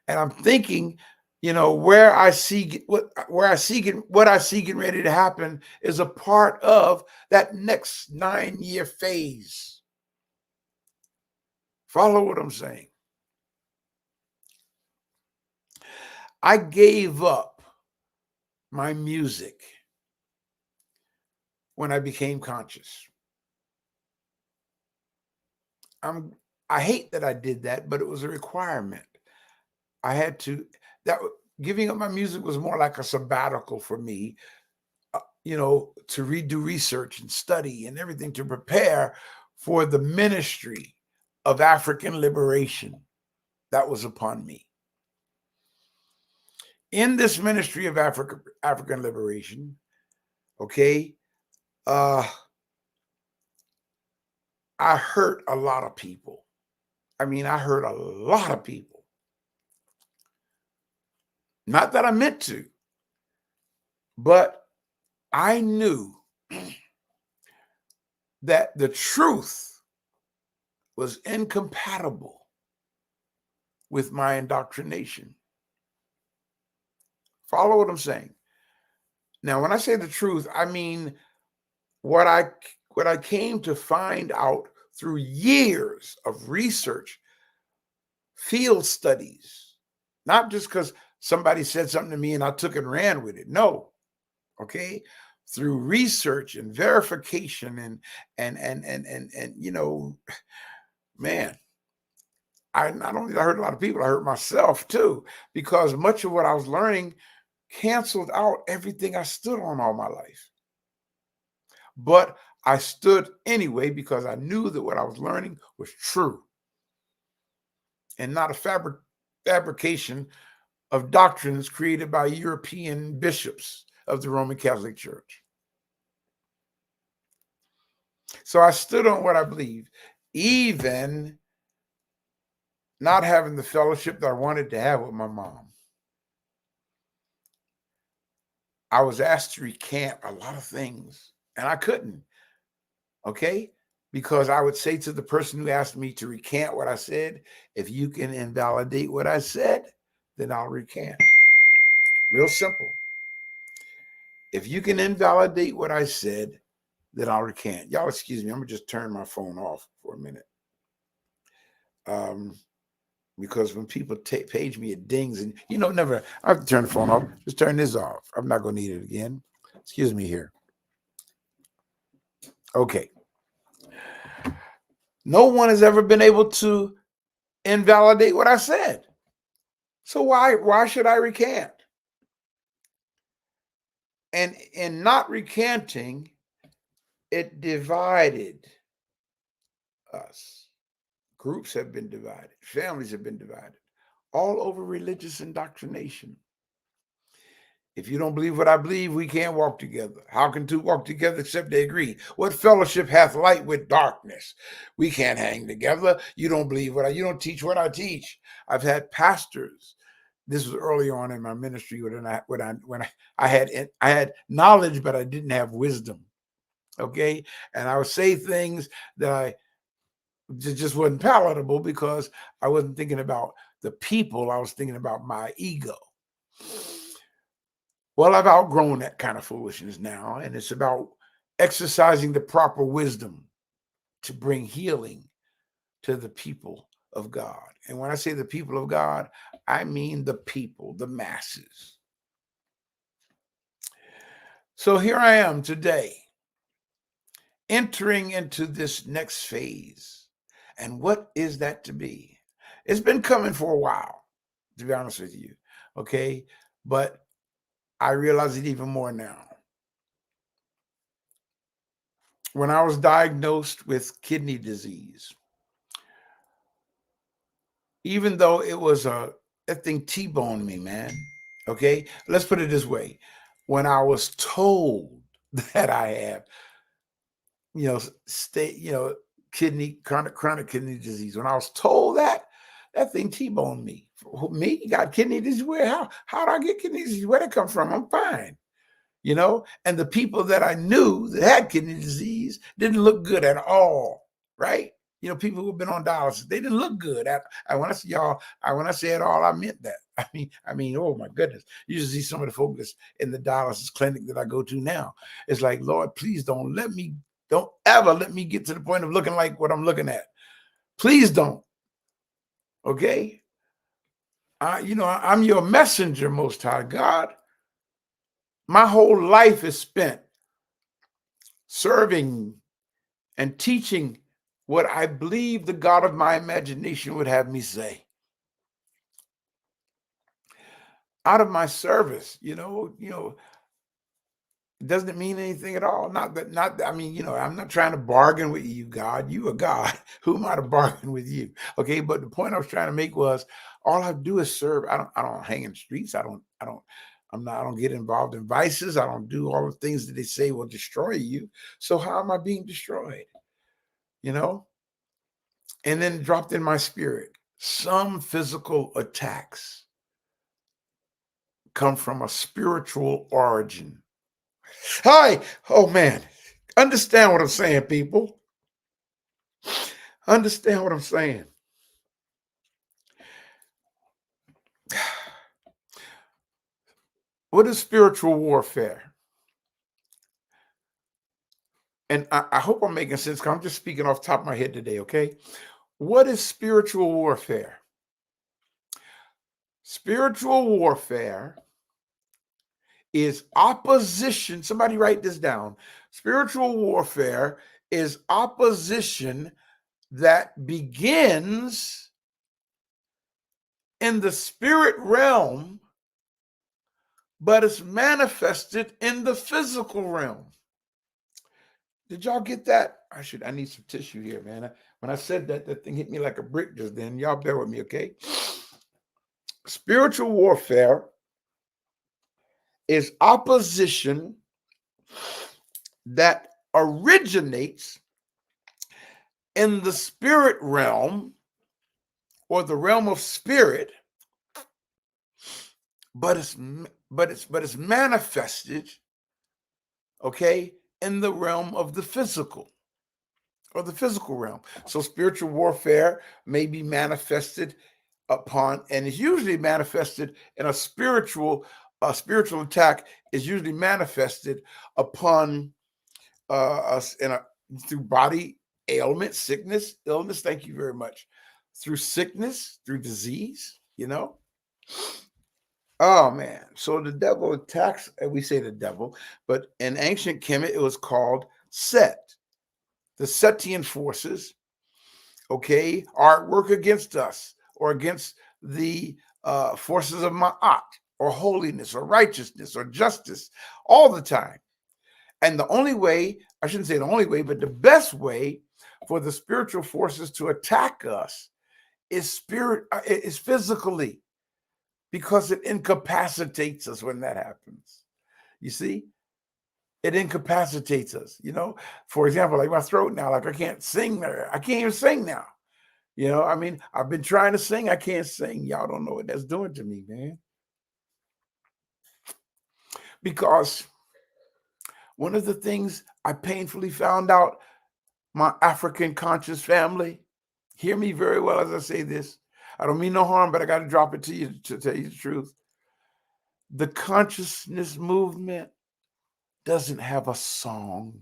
And I'm thinking, what I see getting ready to happen is a part of that next 9-year phase. Follow what I'm saying. I gave up my music when I became conscious. I hate that I did that, but it was a requirement. I had to. Giving up my music was more like a sabbatical for me, to redo research and study and everything to prepare for the ministry of African liberation that was upon me. In this ministry of African liberation, I hurt a lot of people. I hurt a lot of people. Not that I meant to, but I knew that the truth was incompatible with my indoctrination. Follow what I'm saying? Now, when I say the truth, I mean what I came to find out through years of research, field studies, not just because somebody said something to me and I took and ran with it. No, through research and verification and you know, man, I not only I heard a lot of people, I heard myself too, because much of what I was learning canceled out everything I stood on all my life. But I stood anyway because I knew that what I was learning was true and not a fabrication of doctrines created by European bishops of the Roman Catholic Church. So I stood on what I believed, even not having the fellowship that I wanted to have with my mom. I was asked to recant a lot of things, and I couldn't, okay? Because I would say to the person who asked me to recant what I said, if you can invalidate what I said, then I'll recant. Real simple. If you can invalidate what I said, then I'll recant. Y'all excuse me, I'm gonna just turn my phone off for a minute. Because when people page me, it dings, and you know, never, I have to turn the phone off. Just turn this off. I'm not gonna need it again. Excuse me here. Okay. No one has ever been able to invalidate what I said. So why should I recant? And in not recanting, it divided us. Groups have been divided, families have been divided, all over religious indoctrination. If you don't believe what I believe, we can't walk together. How can two walk together except they agree? What fellowship hath light with darkness? We can't hang together. You don't believe you don't teach what I teach. I've had pastors. This was early on in my ministry when I had knowledge, but I didn't have wisdom. Okay, and I would say things that I just wasn't palatable because I wasn't thinking about the people. I was thinking about my ego. Well, I've outgrown that kind of foolishness now, and it's about exercising the proper wisdom to bring healing to the people of God. And when I say the people of God, I mean the people, the masses. So here I am today, entering into this next phase. And what is that to be? It's been coming for a while, to be honest with you, okay? But I realize it even more now. When I was diagnosed with kidney disease, even though it was that thing T-boned me, man, okay? Let's put it this way. When I was told that I have, chronic kidney disease, when I was told that thing T-boned me. Me got kidney disease? Where? How did I get kidney disease? Where'd it come from? I'm fine. And the people that I knew that had kidney disease didn't look good at all, right? People who've been on dialysis, they didn't look good. When I say it all, I meant that. I mean, oh my goodness. You should see some of the folks in the dialysis clinic that I go to now. It's like, Lord, please don't ever let me get to the point of looking like what I'm looking at. Please don't. Okay? I'm your messenger, Most High God. My whole life is spent serving and teaching what I believe the God of my imagination would have me say. Out of my service, doesn't mean anything at all. I'm not trying to bargain with you, God. You are God. Who am I to bargain with you? Okay, but the point I was trying to make was all I do is serve. I don't hang in the streets. I don't get involved in vices. I don't do all the things that they say will destroy you. So how am I being destroyed? And then dropped in my spirit, some physical attacks come from a spiritual origin. Hi. Oh man. Understand what I'm saying, people. Understand what I'm saying. What is spiritual warfare? And I hope I'm making sense because I'm just speaking off the top of my head today, okay? What is spiritual warfare? Spiritual warfare is opposition. Somebody write this down. Spiritual warfare is opposition that begins in the spirit realm, but it's manifested in the physical realm. Did y'all get that? I need some tissue here, man. When I said that, that thing hit me like a brick just then. Y'all bear with me, okay? Spiritual warfare is opposition that originates in the spirit realm or the realm of spirit, but it's manifested, okay, in the realm of the physical or the physical realm. So spiritual warfare may be manifested upon, and is usually manifested in a spiritual attack is usually manifested upon us through body ailment, sickness, illness. Thank you very much. Through sickness, through disease, you know. Oh man. So the devil attacks, and we say the devil, but in ancient Kemet, it was called Set. The Setian forces, okay, are at work against us or against the forces of Ma'at or holiness or righteousness or justice all the time. And the only way, I shouldn't say the only way, but the best way for the spiritual forces to attack us is physically, because it incapacitates us when that happens. You see, it incapacitates us. You know, for example, like my throat now, like I can't sing there. I can't even sing now. You know, I mean, I've been trying to sing. I can't sing. Y'all don't know what that's doing to me, man. Because one of the things I painfully found out, my African conscious family, hear me very well as I say this. I don't mean no harm, but I got to drop it to you to tell you the truth. The consciousness movement doesn't have a song.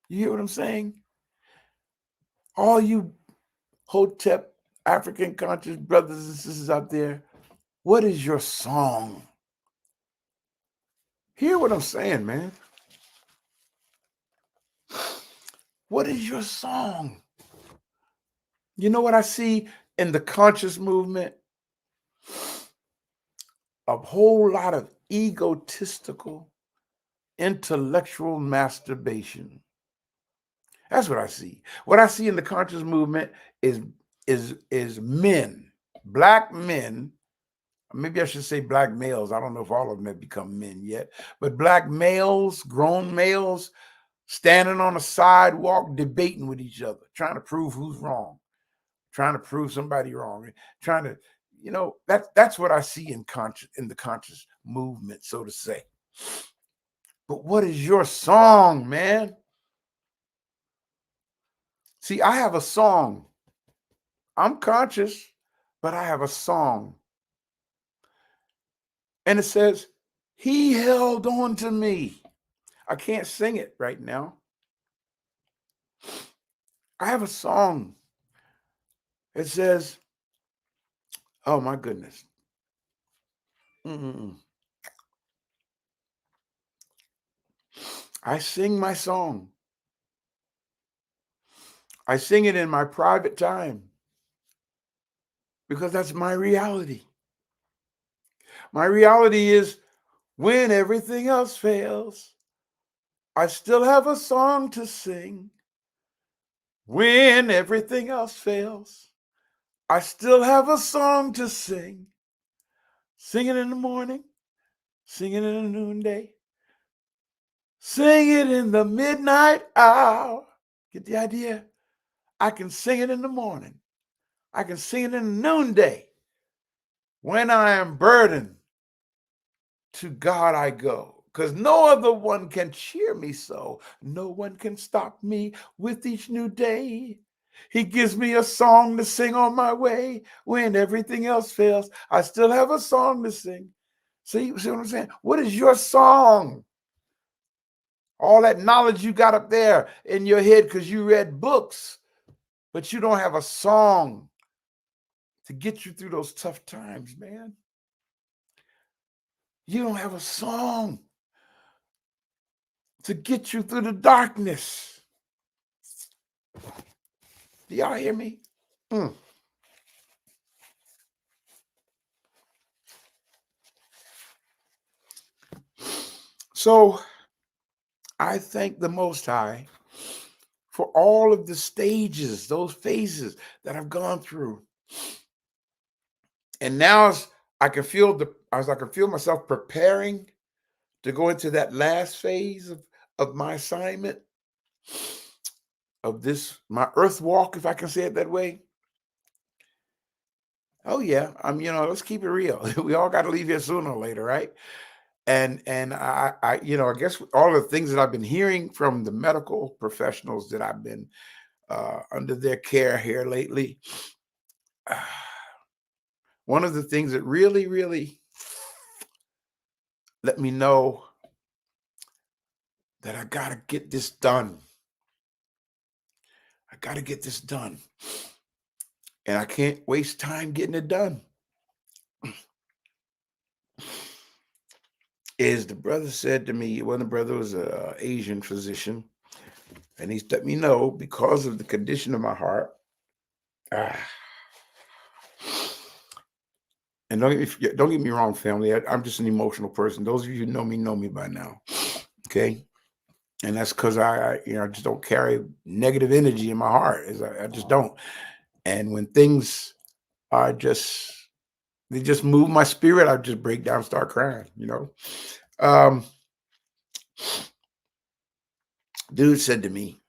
You hear what I'm saying? All you Hotep African conscious brothers and sisters out there, what is your song? Hear what I'm saying, man. What is your song? You know what I see in the conscious movement? A whole lot of egotistical, intellectual masturbation. That's what I see. What I see in the conscious movement is men, black men. Maybe I should say black males. I don't know if all of them have become men yet, but black males, grown males, standing on a sidewalk, debating with each other, trying to prove who's wrong, trying to prove somebody wrong, trying to, you know, that's what I see in the conscious movement, so to say. But what is your song, man? See, I have a song. I'm conscious, but I have a song. And it says, he held on to me. I can't sing it right now. I have a song. It says, oh my goodness. I sing my song. I sing it in my private time because that's my reality. My reality is when everything else fails, I still have a song to sing. When everything else fails, I still have a song to sing. Sing it in the morning, sing it in the noonday, sing it in the midnight hour. Get the idea? I can sing it in the morning. I can sing it in the noonday. When I am burdened, to God I go, because no other one can cheer me so. No one can stop me with each new day. He gives me a song to sing on my way. When everything else fails, I still have a song to sing. See what I'm saying? What is your song? All that knowledge you got up there in your head because you read books, but you don't have a song to get you through those tough times, man. You don't have a song to get you through the darkness. Do y'all hear me? So I thank the Most High for all of the stages, those phases that I've gone through. And now as I can feel myself preparing to go into that last phase of my assignment, of this, my earth walk, if I can say it that way. Oh yeah, let's keep it real. We all got to leave here sooner or later, right? And I guess all the things that I've been hearing from the medical professionals that I've been under their care here lately, one of the things that really, really let me know that I got to get this done. I got to get this done. And I can't waste time getting it done. Is the brother said to me, the brother was an Asian physician, and he let me know, because of the condition of my heart, and don't get me wrong, family, I'm just an emotional person. Those of you who know me by now, okay? And that's because I just don't carry negative energy in my heart. I just don't. And when things are they just move my spirit, I just break down, start crying, Dude said to me,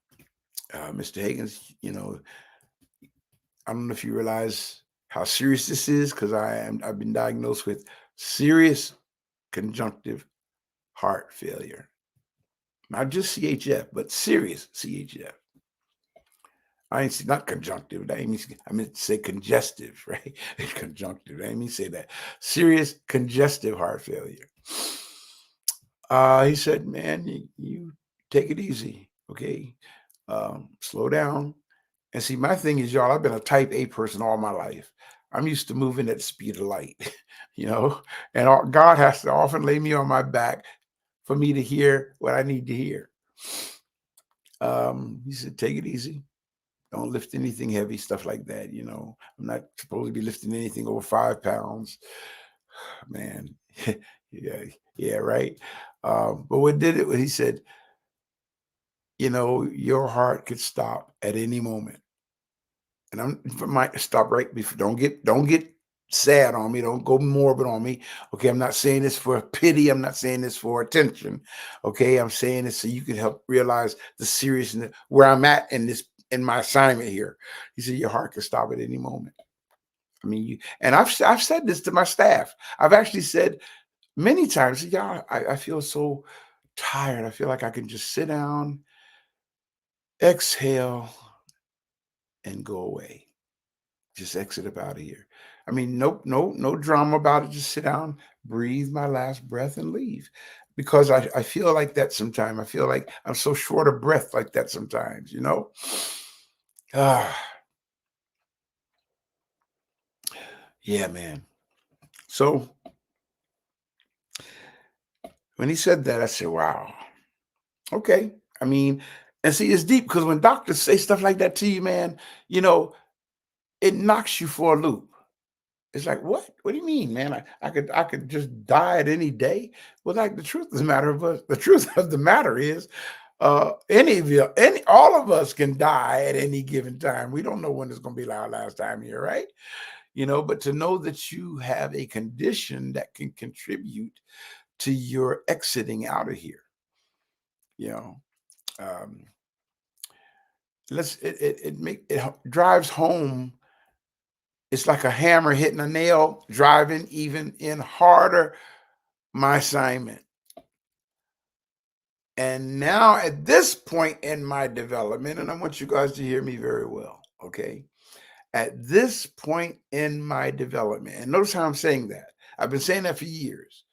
Mr. Hagins, I don't know if you realize how serious this is, because I've been diagnosed with serious conjunctive heart failure. Not just CHF, but serious CHF. Not conjunctive. I meant to say congestive, right? Conjunctive. I didn't mean to say that. Serious congestive heart failure. He said, man, you take it easy, okay? Slow down. And see, my thing is, y'all, I've been a type A person all my life. I'm used to moving at the speed of light, and God has to often lay me on my back for me to hear what I need to hear. He said, take it easy. Don't lift anything heavy, stuff like that. I'm not supposed to be lifting anything over 5 pounds. Man, yeah, right. But what did it? He said, your heart could stop at any moment. And I might stop right before. Don't get sad on me. Don't go morbid on me. Okay, I'm not saying this for pity. I'm not saying this for attention. Okay, I'm saying this so you can help realize the seriousness where I'm at in my assignment here. He said your heart can stop at any moment. I mean, I've said this to my staff. I've actually said many times, y'all, I feel so tired. I feel like I can just sit down, exhale, and go away. Just exit up out of here. I mean, no drama about it. Just sit down, breathe my last breath, and leave. Because I feel like that sometimes. I feel like I'm so short of breath like that sometimes, Yeah, man. So when he said that, I said, wow. Okay. I mean, and see, it's deep, because when doctors say stuff like that to you, man, it knocks you for a loop. It's like, what? What do you mean, man? I could just die at any day. Well, like, the truth of the matter is, all of us can die at any given time. We don't know when it's going to be our last time here, right? But to know that you have a condition that can contribute to your exiting out of here, it drives home. It's like a hammer hitting a nail, driving even in harder my assignment. And now at this point in my development, and I want you guys to hear me very well, okay? At this point in my development, and notice how I'm saying that. I've been saying that for years,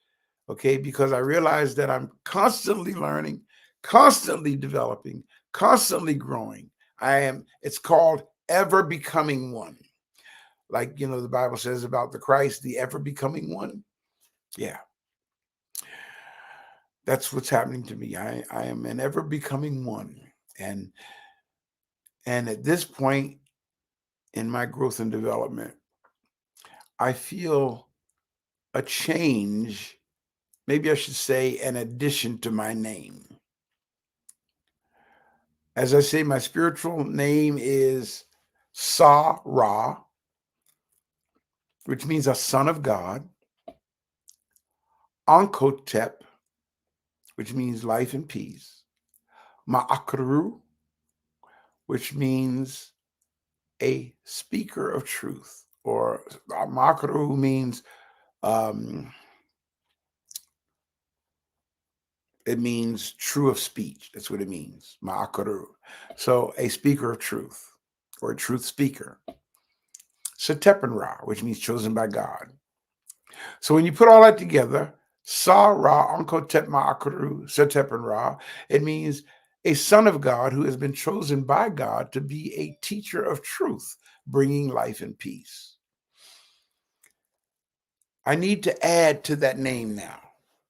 okay? Because I realize that I'm constantly learning, constantly developing, constantly growing. It's called ever becoming one. Like, the Bible says about the Christ, the ever becoming one. Yeah. That's what's happening to me. I am an ever becoming one. And at this point in my growth and development, I feel a change. Maybe I should say an addition to my name. As I say, my spiritual name is Sa-Ra, which means a son of God. Ankotep, which means life and peace. Ma'akru, which means a speaker of truth, or Ma'akru means it means true of speech. That's what it means. Ma'akaru. So a speaker of truth, or a truth speaker. Setepenra, which means chosen by God. So when you put all that together, Sa-Ra, Ankotep Ma'akaru, Setepenra, it means a son of God who has been chosen by God to be a teacher of truth, bringing life and peace. I need to add to that name now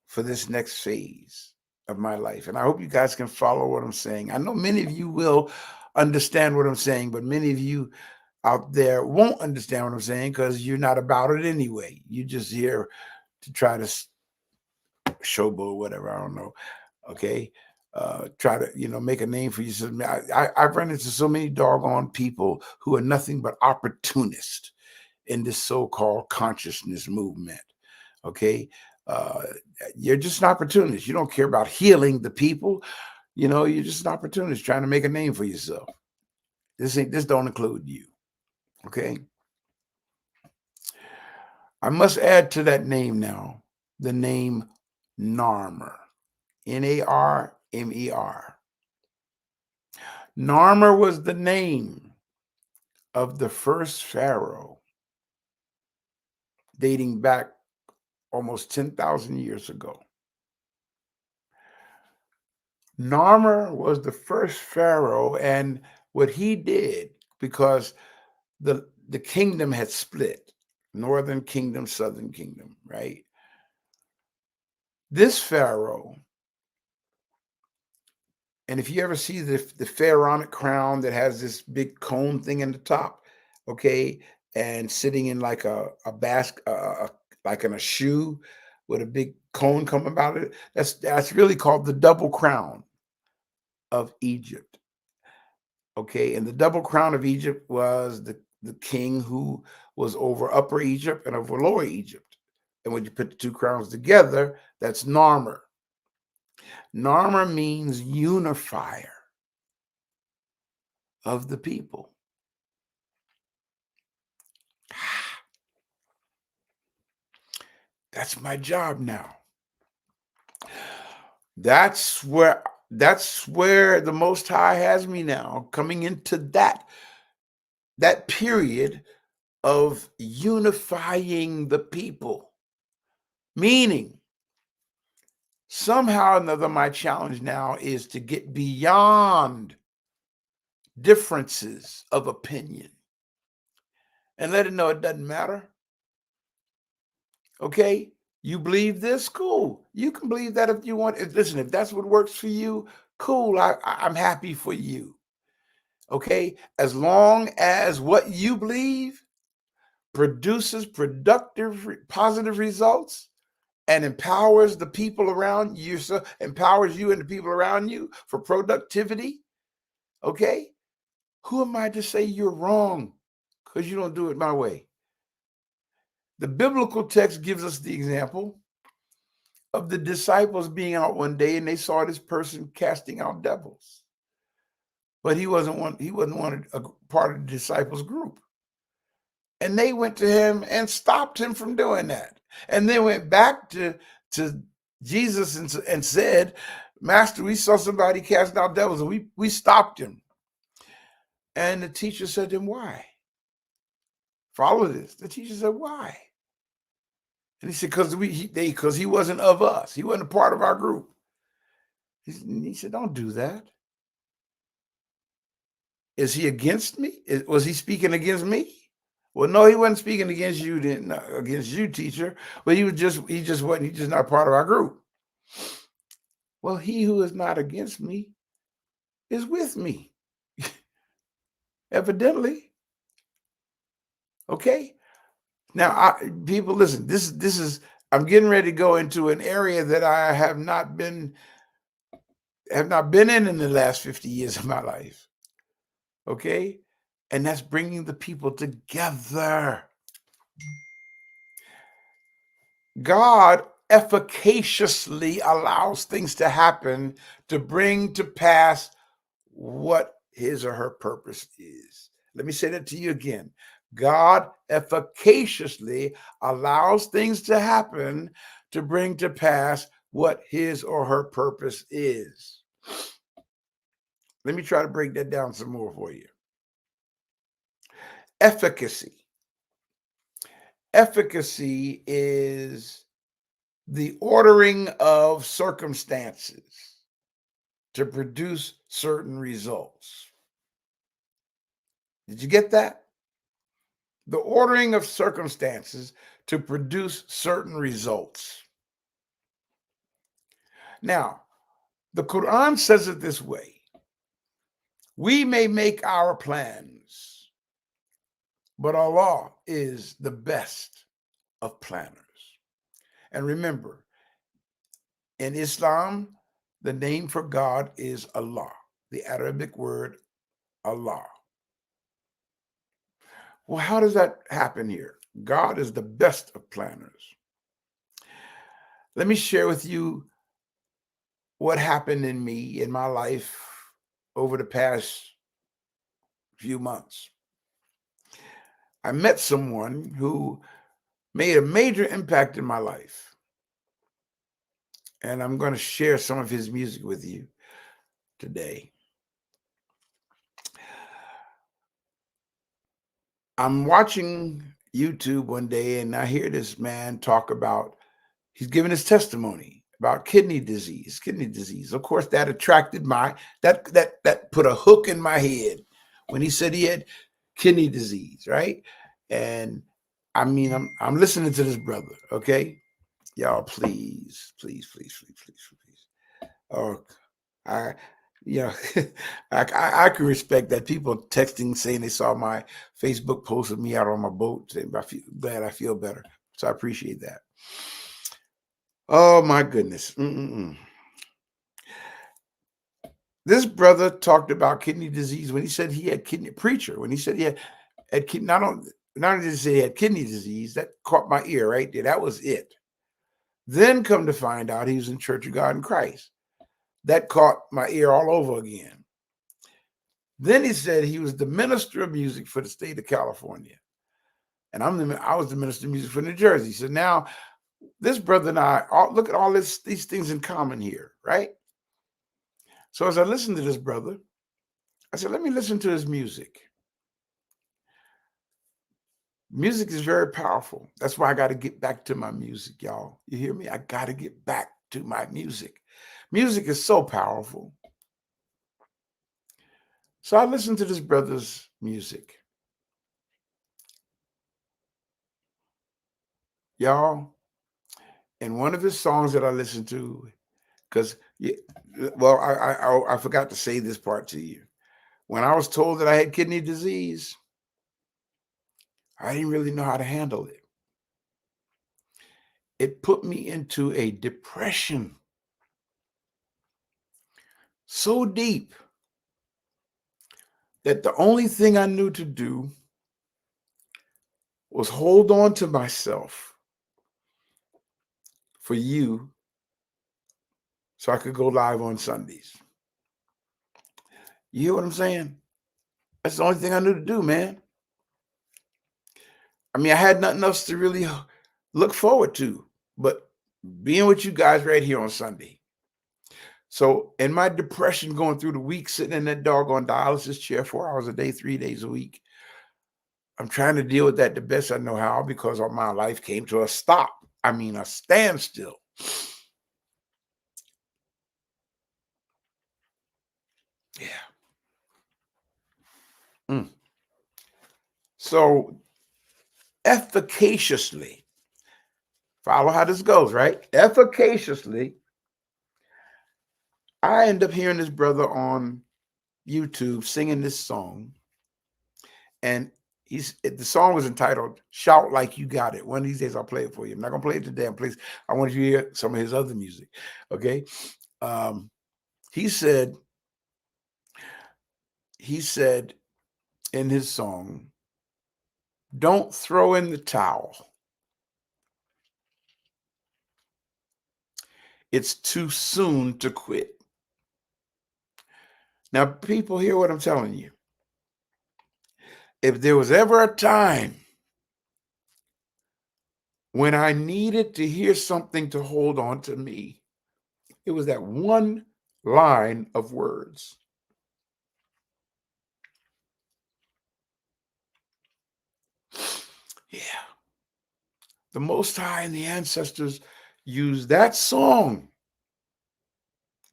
for this next phase of my life. And I hope you guys can follow what I'm saying. I know many of you will understand what I'm saying, but many of you out there won't understand what I'm saying because you're not about it anyway. You're just here to try to showboat, whatever, I don't know. Okay. Try to, make a name for yourself. I've run into so many doggone people who are nothing but opportunists in this so-called consciousness movement. Okay. You're just an opportunist. You don't care about healing the people. You're just an opportunist trying to make a name for yourself. This don't include you. Okay. I must add to that name now the name Narmer. Narmer. Narmer was the name of the first pharaoh dating back almost 10,000 years ago. Narmer was the first pharaoh, and what he did, because the kingdom had split, northern kingdom, southern kingdom, right? This pharaoh, and if you ever see the pharaonic crown that has this big cone thing in the top, okay, and sitting in like a basket, like in a shoe with a big cone coming about it, that's really called the double crown of Egypt. Okay, and the double crown of Egypt was the king who was over Upper Egypt and over Lower Egypt. And when you put the two crowns together, that's Narmer. Narmer means unifier of the people. That's my job now. That's where the Most High has me now, coming into that period of unifying the people. Meaning, somehow or another, my challenge now is to get beyond differences of opinion and let it know it doesn't matter. Okay? You believe this? Cool. You can believe that if you want. Listen, if that's what works for you, cool. I'm happy for you. Okay? As long as what you believe produces productive, positive results and empowers the people around you, empowers you and the people around you for productivity, okay? Who am I to say you're wrong because you don't do it my way? The biblical text gives us the example of the disciples being out one day and they saw this person casting out devils. But he wasn't a part of the disciples group. And they went to him and stopped him from doing that. And they went back to Jesus and said, Master, we saw somebody casting out devils and we stopped him. And the teacher said to him, why? Follow this. The teacher said, why? And he said, because he wasn't of us. He wasn't a part of our group. He said, don't do that. Is he against me? Was he speaking against me? Well, no, he wasn't speaking against you, teacher. But he's just not part of our group. Well, he who is not against me is with me. Evidently. Okay. Now, people, listen. This is. I'm getting ready to go into an area that I have not been in the last 50 years of my life. Okay, and that's bringing the people together. God efficaciously allows things to happen to bring to pass what his or her purpose is. Let me say that to you again. God efficaciously allows things to happen to bring to pass what his or her purpose is. Let me try to break that down some more for you. Efficacy. Efficacy is the ordering of circumstances to produce certain results. Did you get that? The ordering of circumstances to produce certain results. Now, the Quran says it this way: we may make our plans, but Allah is the best of planners. And remember, in Islam, the name for God is Allah, the Arabic word Allah. Well, how does that happen here? God is the best of planners. Let me share with you what happened in me, in my life, over the past few months. I met someone who made a major impact in my life. And I'm going to share some of his music with you today. I'm watching YouTube one day and I hear this man talk about, he's giving his testimony about kidney disease. Of course, that attracted that put a hook in my head when he said he had kidney disease, right? And I mean, I'm listening to this brother, okay? Y'all, please. Oh, I I can respect that. People texting saying they saw my Facebook post of me out on my boat, saying I feel better. So I appreciate that. Oh my goodness. This brother talked about kidney disease when he said he had kidney when he said he had not only did he say he had kidney disease, that caught my ear right there. That was it. Then come to find out he was in Church of God in Christ. That caught my ear all over again. Then he said he was the minister of music for the state of California. And I was the minister of music for New Jersey. So now this brother and I look at all these things in common here, right? So as I listened to this brother, I said, let me listen to his music. Music is very powerful. That's why I got to get back to my music, y'all. You hear me? I got to get back to my music. Music is so powerful. So I listened to this brother's music. Y'all, in one of his songs that I listened to, because, well, I forgot to say this part to you. When I was told that I had kidney disease, I didn't really know how to handle it. It put me into a depression so deep that the only thing I knew to do was hold on to myself for you so I could go live on Sundays. You hear what I'm saying? That's the only thing I knew to do, man. I mean, I had nothing else to really look forward to but being with you guys right here on Sunday. So in my depression, going through the week, sitting in that doggone dialysis chair 4 hours a day, 3 days a week, I'm trying to deal with that the best I know how because all my life came to a stop. I mean, a standstill. Yeah. So efficaciously, follow how this goes, right? Efficaciously, I end up hearing this brother on YouTube singing this song, and the song was entitled "Shout Like You Got It." One of these days I'll play it for you. I'm not gonna play it today. I want you to hear some of his other music. Okay. He said in his song, "Don't throw in the towel. It's too soon to quit." Now, people, hear what I'm telling you. If there was ever a time when I needed to hear something to hold on to me, it was that one line of words. Yeah. The Most High and the ancestors used that song.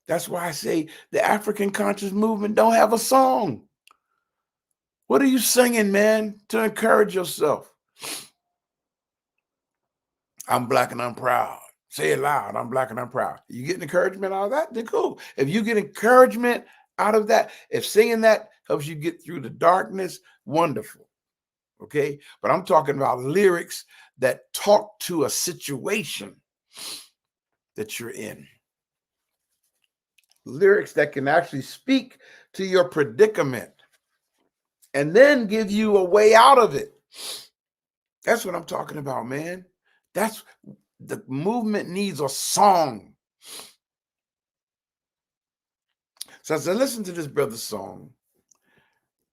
That's why I say the African conscious movement don't have a song. What are you singing, man, to encourage yourself? I'm black and I'm proud. Say it loud. I'm black and I'm proud. You getting encouragement out of that? Then cool. If you get encouragement out of that, if singing that helps you get through the darkness, wonderful. Okay. But I'm talking about lyrics that talk to a situation that you're in. Lyrics that can actually speak to your predicament and then give you a way out of it. That's what I'm talking about, man. That's the movement needs a song. So as I listened to this brother's song,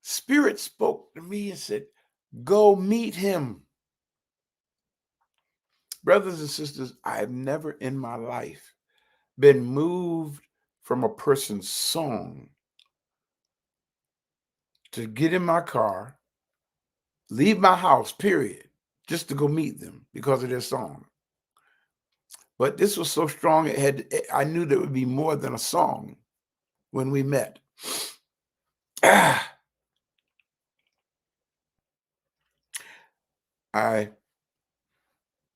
Spirit spoke to me and said, go meet him. Brothers and sisters, I have never in my life been moved from a person's song to get in my car, leave my house, period, just to go meet them because of their song. But this was so strong, I knew there would be more than a song when we met. I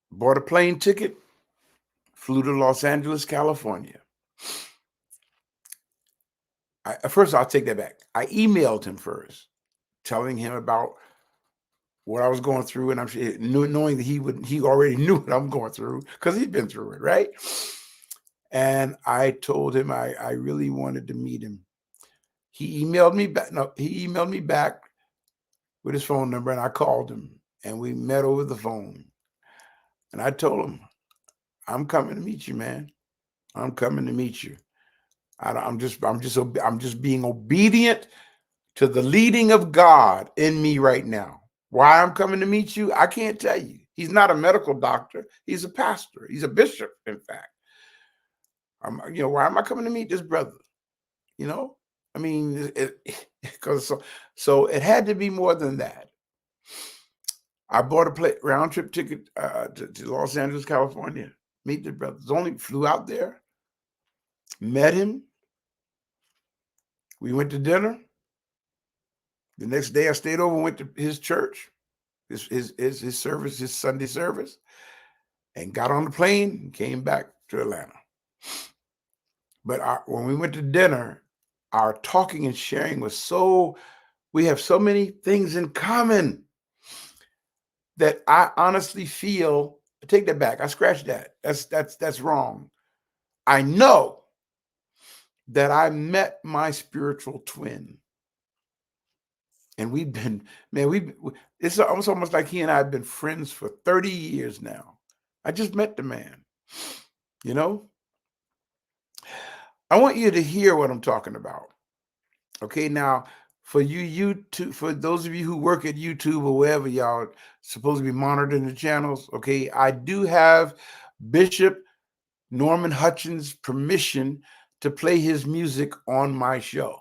bought a plane ticket, flew to Los Angeles, California. First, I'll take that back. I emailed him first, telling him about what I was going through, and I'm knowing that he already knew what I'm going through because he'd been through it, right? And I told him I really wanted to meet him. He emailed me back. No, he emailed me back with his phone number, and I called him, and we met over the phone. And I told him, I'm coming to meet you, man. I'm coming to meet you. I'm just being obedient to the leading of God in me right now. Why I'm coming to meet you, I can't tell you. He's not a medical doctor. He's a pastor. He's a bishop, in fact. Why am I coming to meet this brother? I mean, because so it had to be more than that. I bought a round trip ticket to Los Angeles, California. Meet the brothers. Only flew out there, met him. We went to dinner. The next day I stayed over and went to his church, his service, his Sunday service, and got on the plane and came back to Atlanta. But when we went to dinner, our talking and sharing was we have so many things in common that I honestly feel, take that back. I scratched that. That's wrong. I know that I met my spiritual twin. And we've been, man, it's almost like he and I have been friends for 30 years now. I just met the man, I want you to hear what I'm talking about. Okay, now for for those of you who work at YouTube or wherever y'all supposed to be monitoring the channels, okay, I do have Bishop Norman Hutchins' permission to play his music on my show.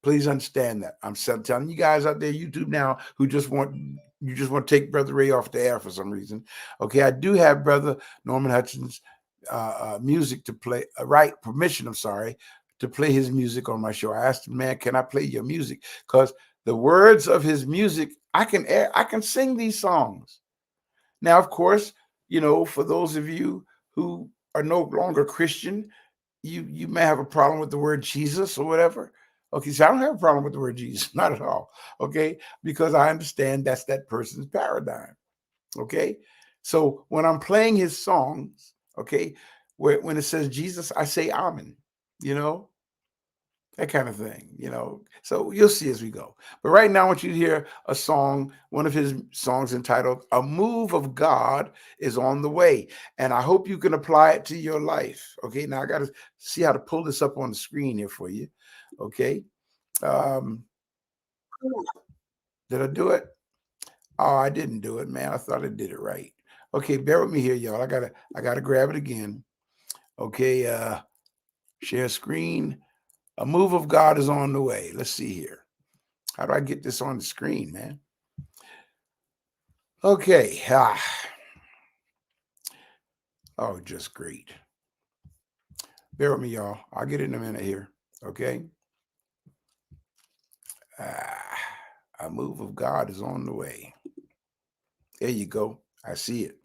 Please understand that. I'm telling you guys out there, YouTube now, who just want to take Brother Ray off the air for some reason. Okay, I do have Brother Norman Hutchins' music to play, permission, to play his music on my show. I asked him, man, can I play your music? Because the words of his music, I can sing these songs. Now, of course, for those of you who are no longer Christian, you may have a problem with the word Jesus or whatever. Okay, so I don't have a problem with the word Jesus, not at all. Okay, because I understand that's that person's paradigm. Okay, so when I'm playing his songs, okay, when it says Jesus, I say Amen. You know, that kind of thing, you know. So you'll see as we go. But right now, I want you to hear a song, one of his songs entitled "A Move of God Is on the Way." And I hope you can apply it to your life. Okay, now I got to see how to pull this up on the screen here for you. Okay. Um, did I do it? Oh, I didn't do it, man. I thought I did it right. Okay, bear with me here, y'all. I gotta grab it again. Okay, share screen. A move of God is on the way. Let's see here. How do I get this on the screen, man? Okay. Oh, just great. Bear with me, y'all. I'll get it in a minute here. Okay. A move of God is on the way. There you go. I see it.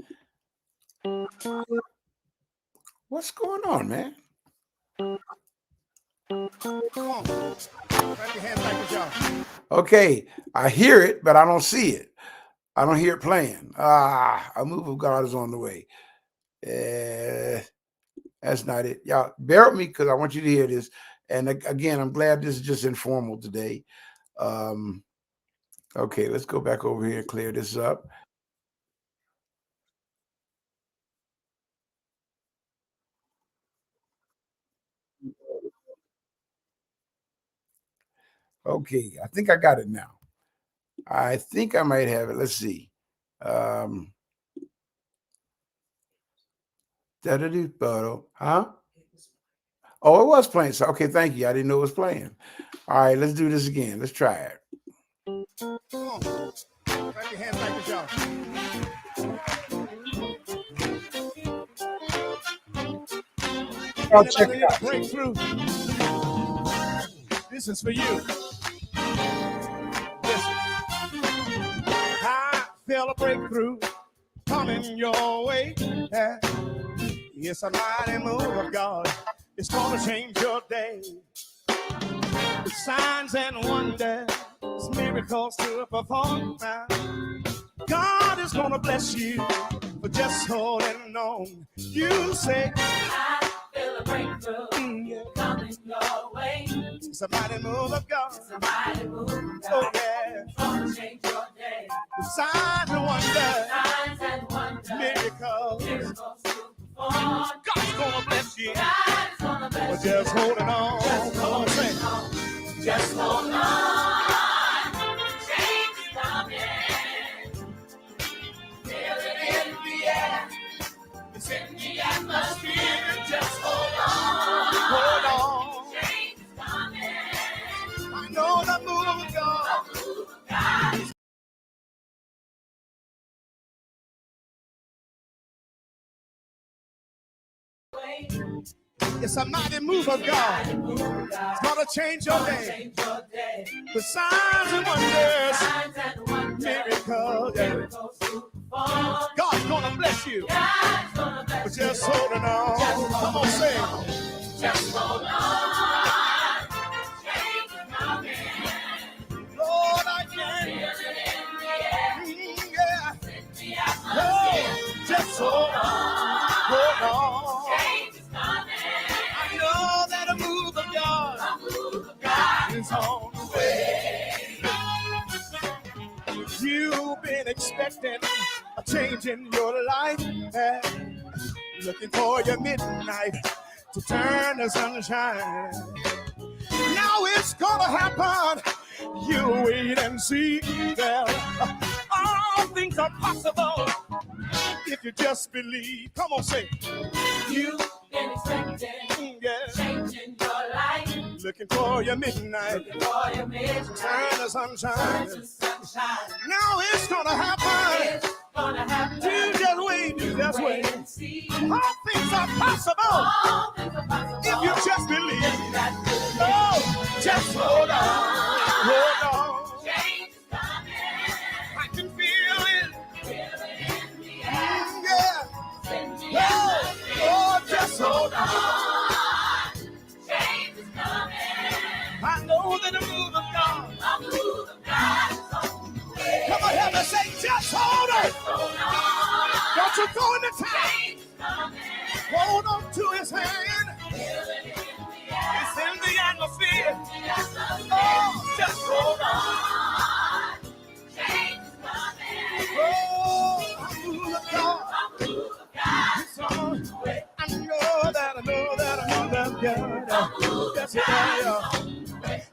What's going on, man? Come on. Clap your hands like this, y'all. Okay. I hear it, but I don't see it. I don't hear it playing. A move of God is on the way. That's not it. Y'all bear with me because I want you to hear this. And again, I'm glad this is just informal today. Okay, let's go back over here and clear this up. Okay, I think I got it now. I think I might have it. Let's see. Huh? Oh, it was playing. So, okay, thank you. I didn't know it was playing. All right, let's do this again. Let's try it. Come on. Clap your hands like this, y'all. I'll check it out. Breakthrough. This is for you. Listen. I feel a breakthrough coming your way. It's a mighty move of God. It's gonna change your day. With signs and wonders, miracles to perform. God is gonna bless you for just holding on. You say, I feel a breakthrough coming your way. it's a mighty move of God. It's a mighty move of Oh God. yeah. It's gonna change your day. With signs and wonders, Signs and wonders. miracles. Miracles to perform. God's gonna bless you God's gonna for bless you. just holding on. Just Come on, sing. holding on. Just hold on. Change is coming. Feel it in the air. It's in the atmosphere. Just hold on. Hold on. Change is coming. I know the move of God. The move of God is way. It's a mighty move of God. Mighty move of God. It's gonna change your Gonna day. change your day. With signs and wonders, Signs and wonders. miracles. Yeah. Miracles to perform. God's gonna bless you God's gonna bless for you. just holding on. Come on, sing. Just hold on. Change is coming. Lord, I can. Feel it in the air. Yeah. In the atmosphere. Oh, just hold on. Hold on. Change is coming. I know that a move of God A move of God. is on the way. You've been expecting a change in your life, looking for your midnight to turn to sunshine. Now it's gonna happen. You wait and see. Well, all things are possible if you just believe. Come on, say. You've been expecting Yeah. change in your life. Looking for your midnight Looking for your midnight. turn to sunshine. Turn to sunshine. Now it's gonna happen. It's gonna happen. You just wait, you just Wait wait. and see. All things are possible All things are possible. if you just believe. If that believe. Oh, just hold on, hold on. Change is coming. I can feel it. Feel it in the air. Yeah. In the Oh, atmosphere. oh, just hold on. you're going to time, hold on to his hand. It's in the atmosphere. Oh, just hold on. Oh, I move of God. It's on. I know that I move of God. Yes, yeah.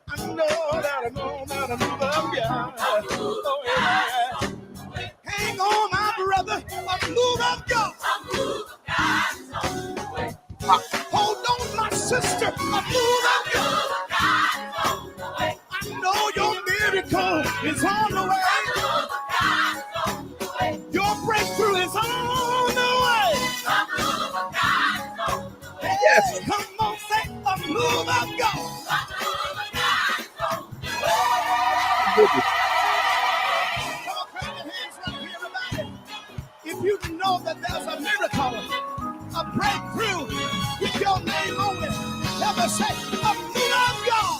I know that I move of God. Oh, yeah. Hang on, my brother. A move of God. Hold on, my sister. A move of God. I know your miracle is on the way. Your breakthrough is on the way. Yes. Come on, say a move of God. If you know that there's a miracle, a breakthrough with your name on it, never say a move of God.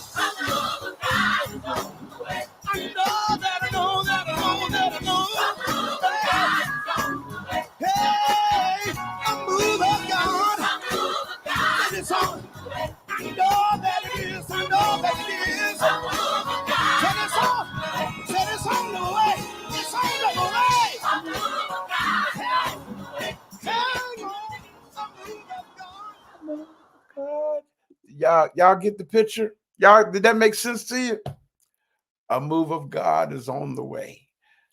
I know that I know that I know that I know. Hey, a move of God. And it's on. I know that it is. I know that it is. And it's on. And it's on the way. It's on the way. Hang on. A move of God. Y'all get the picture? Y'all, did that make sense to you? A move of God is on the way.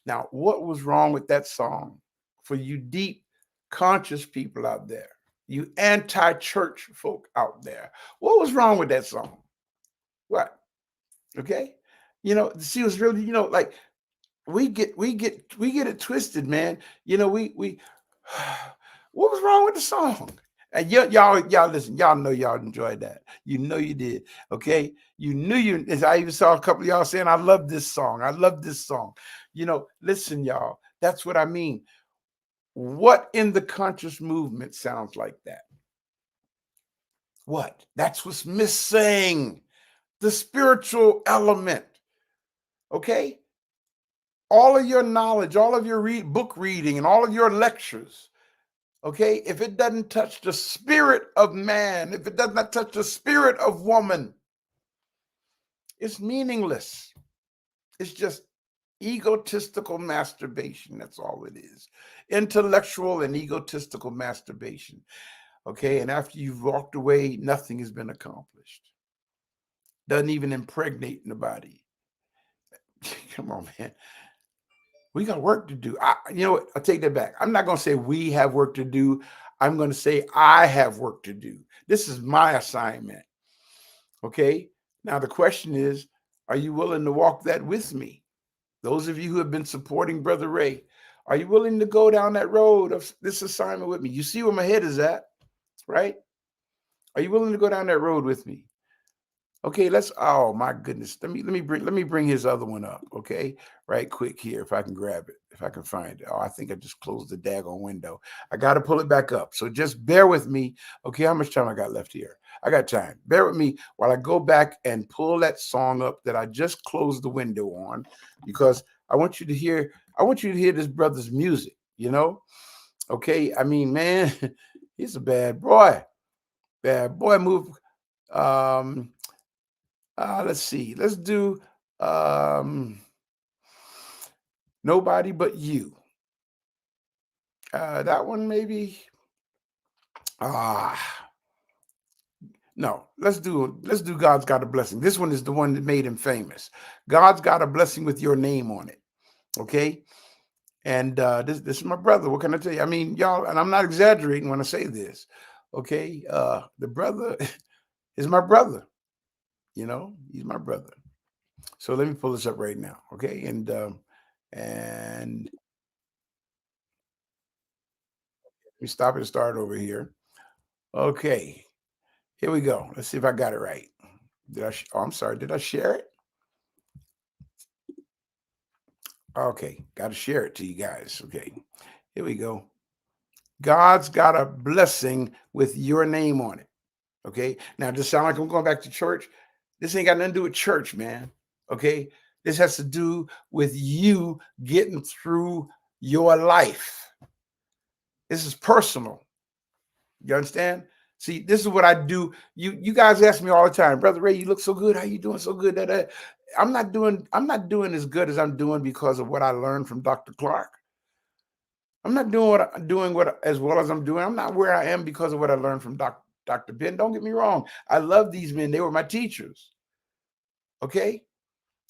Now, what was wrong with that song? For you deep conscious people out there, you anti-church folk out there, what was wrong with that song? What? Okay. See, it was really, like we get it twisted, man. We what was wrong with the song? And y'all listen, y'all know y'all enjoyed that. You know you did. Okay. You knew as I even saw a couple of y'all saying, I love this song. I love this song. Listen, y'all, that's what I mean. What in the conscious movement sounds like that? What? That's what's missing. The spiritual element. Okay. All of your knowledge, all of your book reading, and all of your lectures. Okay, if it doesn't touch the spirit of man, if it does not touch the spirit of woman, it's meaningless. It's just egotistical masturbation. That's all it is. Intellectual and egotistical masturbation. Okay, and after you've walked away, nothing has been accomplished. Doesn't even impregnate in the body. Come on, man. We got work to do. You know what? I'll take that back. I'm not going to say we have work to do. I'm going to say I have work to do. This is my assignment. Okay. Now, the question is, are you willing to walk that with me? Those of you who have been supporting Brother Ray, are you willing to go down that road of this assignment with me? You see where my head is at, right? Are you willing to go down that road with me? Okay, oh my goodness. Let me bring his other one up, okay? Right quick here, if I can grab it, if I can find it. Oh, I think I just closed the daggone window. I got to pull it back up. So just bear with me. Okay, how much time I got left here? I got time. Bear with me while I go back and pull that song up that I just closed the window on, because I want you to hear this brother's music, Okay, I mean, man, he's a bad boy. Bad boy move. Let's see. Let's do Nobody But You. That one maybe. No, let's do God's Got a Blessing. This one is the one that made him famous. God's Got a Blessing with your name on it. Okay. And this is my brother. What can I tell you? I mean, y'all, and I'm not exaggerating when I say this. Okay. The brother is my brother. He's my brother. So let me pull this up right now. Okay. And let me stop and start over here. Okay. Here we go. Let's see if I got it right. I'm sorry. Did I share it? Okay. Got to share it to you guys. Okay. Here we go. God's Got a Blessing with your name on it. Okay. Now, does it sound like I'm going back to church? This ain't got nothing to do with church, man. Okay. This has to do with you getting through your life. This is personal. You understand? See, this is what I do. You guys ask me all the time, Brother Ray, you look so good. How you doing so good? I'm not doing as good as I'm doing because of what I learned from Dr. Clark. I'm not doing what as well as I'm doing. I'm not where I am because of what I learned from Dr. Ben. Don't get me wrong. I love these men. They were my teachers. Okay?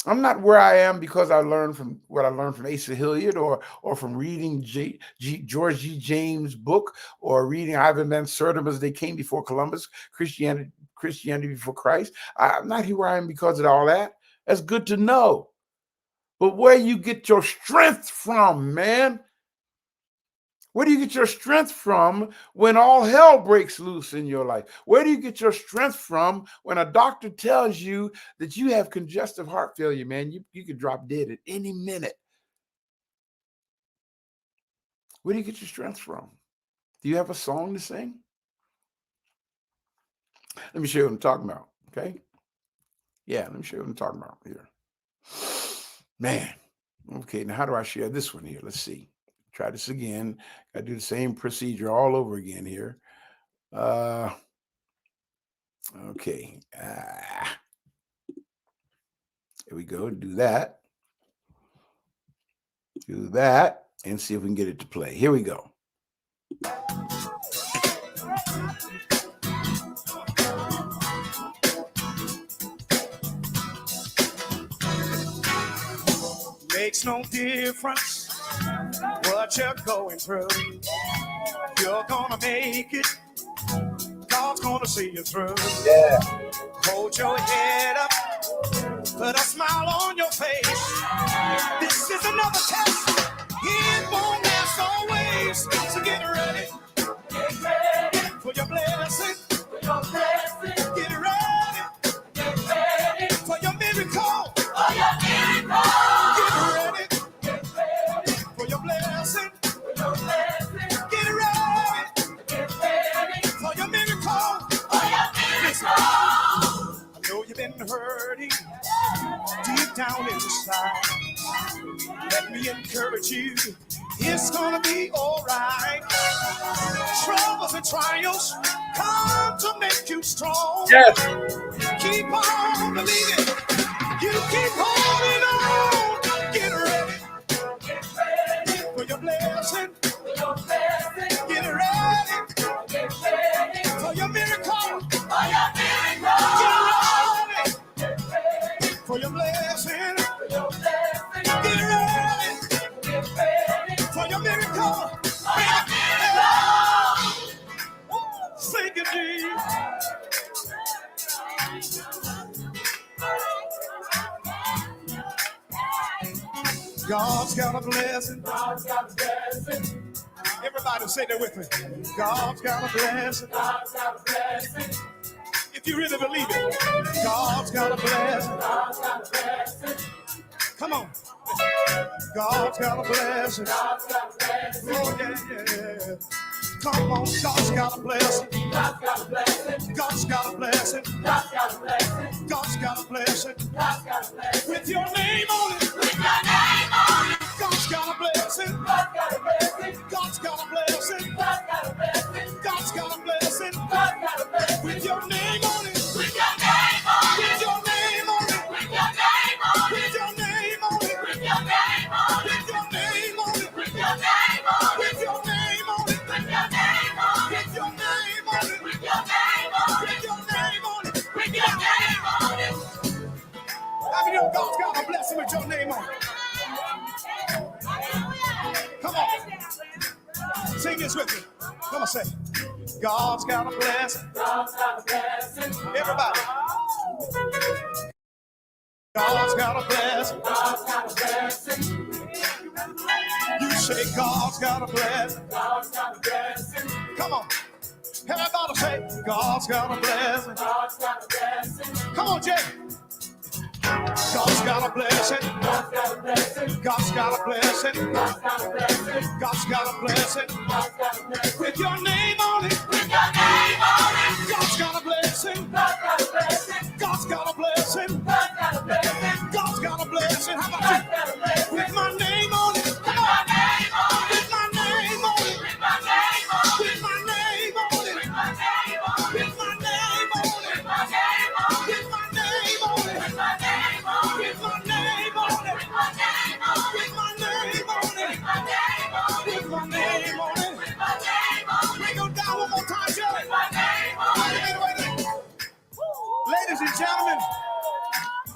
I'm not where I am because I learned from what I learned from Asa Hilliard or from reading George G. James' book or reading Ivan Van Sertima They Came Before Columbus, Christianity Before Christ. I'm not here where I am because of all that. That's good to know. But where you get your strength from, man? Where do you get your strength from when all hell breaks loose in your life? Where do you get your strength from when a doctor tells you that you have congestive heart failure, man? You could drop dead at any minute. Where do you get your strength from? Do you have a song to sing? Let me show you what I'm talking about, okay? Yeah, let me show you what I'm talking about here. Man, okay, now how do I share this one here? Let's see. Try this again. I do the same procedure all over again here. Okay. Here we go. Do that. Do that and see if we can get it to play. Here we go. Makes no difference what you're going through. You're gonna make it. God's gonna see you through. Yeah. Hold your head up. Put a smile on your face. This is another test. It won't last always. So get ready. Get ready for your blessing. For your blessing. Get ready. Get ready for your miracle. For your miracle. Get ready. Get ready for your blessing. For your blessing. Get ready. Get ready for your miracle. For your miracle. I know you've been hurting deep down inside. Let me encourage you. It's gonna be all right. Troubles and trials come to make you strong. Yes. Keep on believing. You keep holding on. Get ready. Get ready for your blessing. For your blessing. Get ready. Get ready for your miracle. For your miracle. Get ready for your blessing. For your blessing. Get ready. Get ready for your miracle. For your miracle. Thank you, Jesus. God's got a blessing. God's got a blessing. Everybody say that with me. God's got a blessing. God's got a blessing. If you really believe it, God's got a blessing. God's got a blessing. Come on. God's got a blessing. God's got a blessing. Oh, yeah. Come on, God's got a blessing. God's got a blessing. God's got a blessing. God's got a blessing. God's got a blessing. God's got a blessing. With your name on it. With your name on it. God's got a blessing. God's got a blessing. God's got a blessing. God's got a blessing. God's got a blessing. God's got a blessing. With your name on it. With your name on it. With your name on it. With your name on it. With your name on it. With your name on it. With your name on it. With your name on it. With your name on it. With your name on it. With your name on it. With your name on it. With your name on it. With your name on it. How many of God's got a blessing with your name on it? Come on. Sing this with me. Come on, say. God's got a blessing. God's got a blessing. Everybody. God's got a blessing. God's got a blessing. You say God's got a blessing. God's got a blessing. Come on. Everybody say God's got a blessing. God's got a blessing. Come on, Jay. God's got a blessing. God's got a blessing. God's got a blessing. God's got a blessing. God's got a blessing. God's got a blessing. With your name on it. With your name on it. God's got a blessing. God's got a blessing. God's got a blessing. God's got a blessing. God's got a blessing. How about you? With my name on it. With my name on it. With my name on it. With my name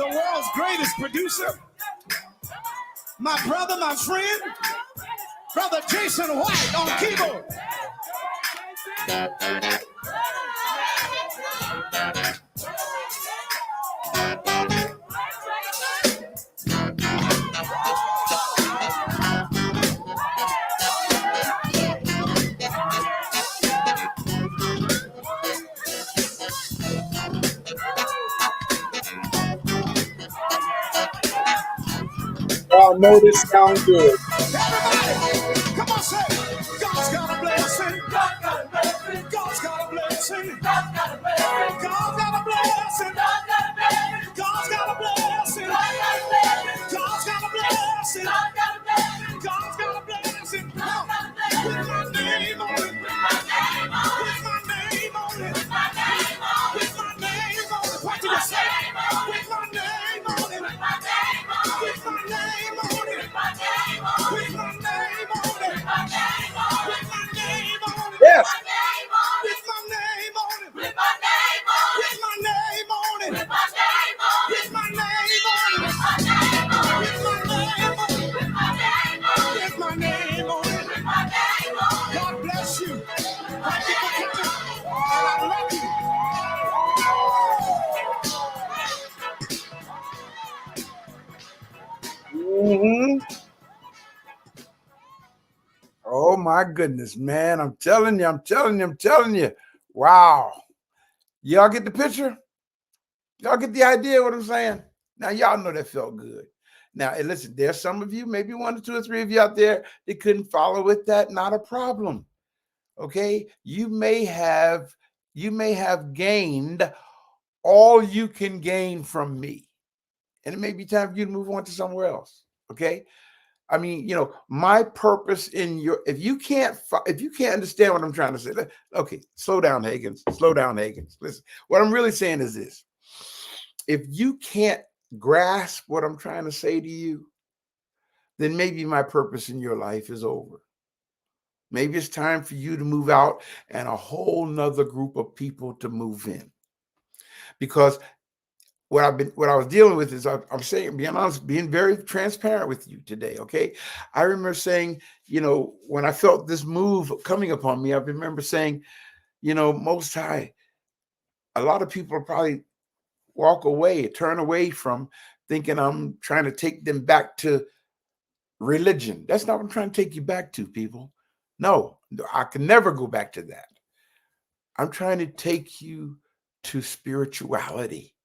the world's greatest producer, my brother, my friend, Brother Jason White on keyboard. Y'all know this sounds good. Everybody, come on, say, God's got a blessing. God's got a blessing. God's got a blessing. God's got a blessing. God's got a blessing. God's got a blessing. God's got a blessing. God's got a blessing. With my name on it. With my name on it. With my name on it. With my name on it. What did you say? With my name on it. With my name on it. With my name on it. With my name on it. With my name on it. With my name on it. Yes. With my name on it. With my name on it. With my name on it. With my name on it. With my name on it. With my name on it. With my name on it. With my name on it. With my name on it. With my name on it. God bless you. Thank you for coming. And I love you. Mm-hmm. Oh my goodness, man. I'm telling you. Wow. Y'all get the picture? Y'all get the idea what I'm saying? Now, y'all know that felt good. Now, and listen, there's some of you, maybe 1 or 2 or 3 of you out there that couldn't follow with that. Not a problem. Okay. You may have gained all you can gain from me. And it may be time for you to move on to somewhere else. Okay. I mean, you know, my purpose in your, if you can't understand what I'm trying to say, okay, slow down, Hagins. Listen, what I'm really saying is this. If you can't grasp what I'm trying to say to you, then maybe my purpose in your life is over. Maybe it's time for you to move out and a whole nother group of people to move in. Because what I was dealing with is I'm saying, being honest, being very transparent with you today. Okay. I remember saying, you know, when I felt this move coming upon me, I remember saying, you know, Most High, a lot of people probably turn away from thinking I'm trying to take them back to religion. That's not what I'm trying to take you back to, people. No, I can never go back to that. I'm trying to take you to spirituality,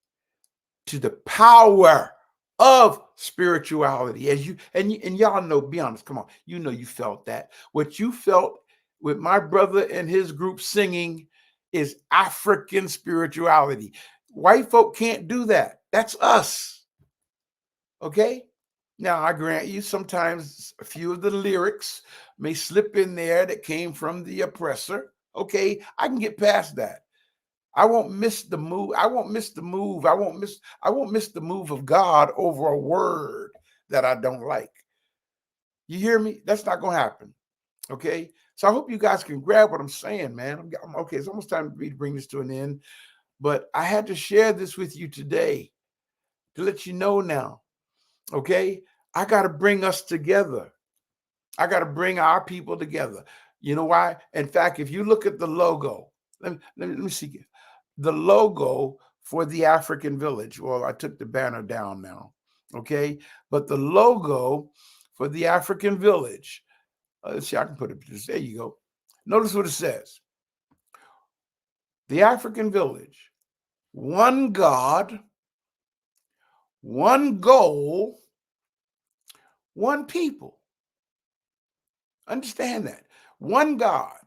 to the power of spirituality. As you and y'all know, be honest, come on, you know you felt that. What you felt with my brother and his group singing is African spirituality. White folk can't do that. That's us. Okay? Now, I grant you, sometimes a few of the lyrics may slip in there that came from the oppressor. Okay, I can get past that. I won't miss the move. I won't miss the move of God over a word that I don't like. You hear me? That's not going to happen. Okay. So I hope you guys can grab what I'm saying, man. Okay. It's almost time for me to bring this to an end, but I had to share this with you today to let you know now. Okay. I got to bring us together. I got to bring our people together. You know why? In fact, if you look at the logo, let me see. The logo for the African village. Well, I took the banner down now. Okay. But the logo for the African village, let's see, I can put it, there you go. Notice what it says. The African village, one God, one goal, one people. Understand that. One God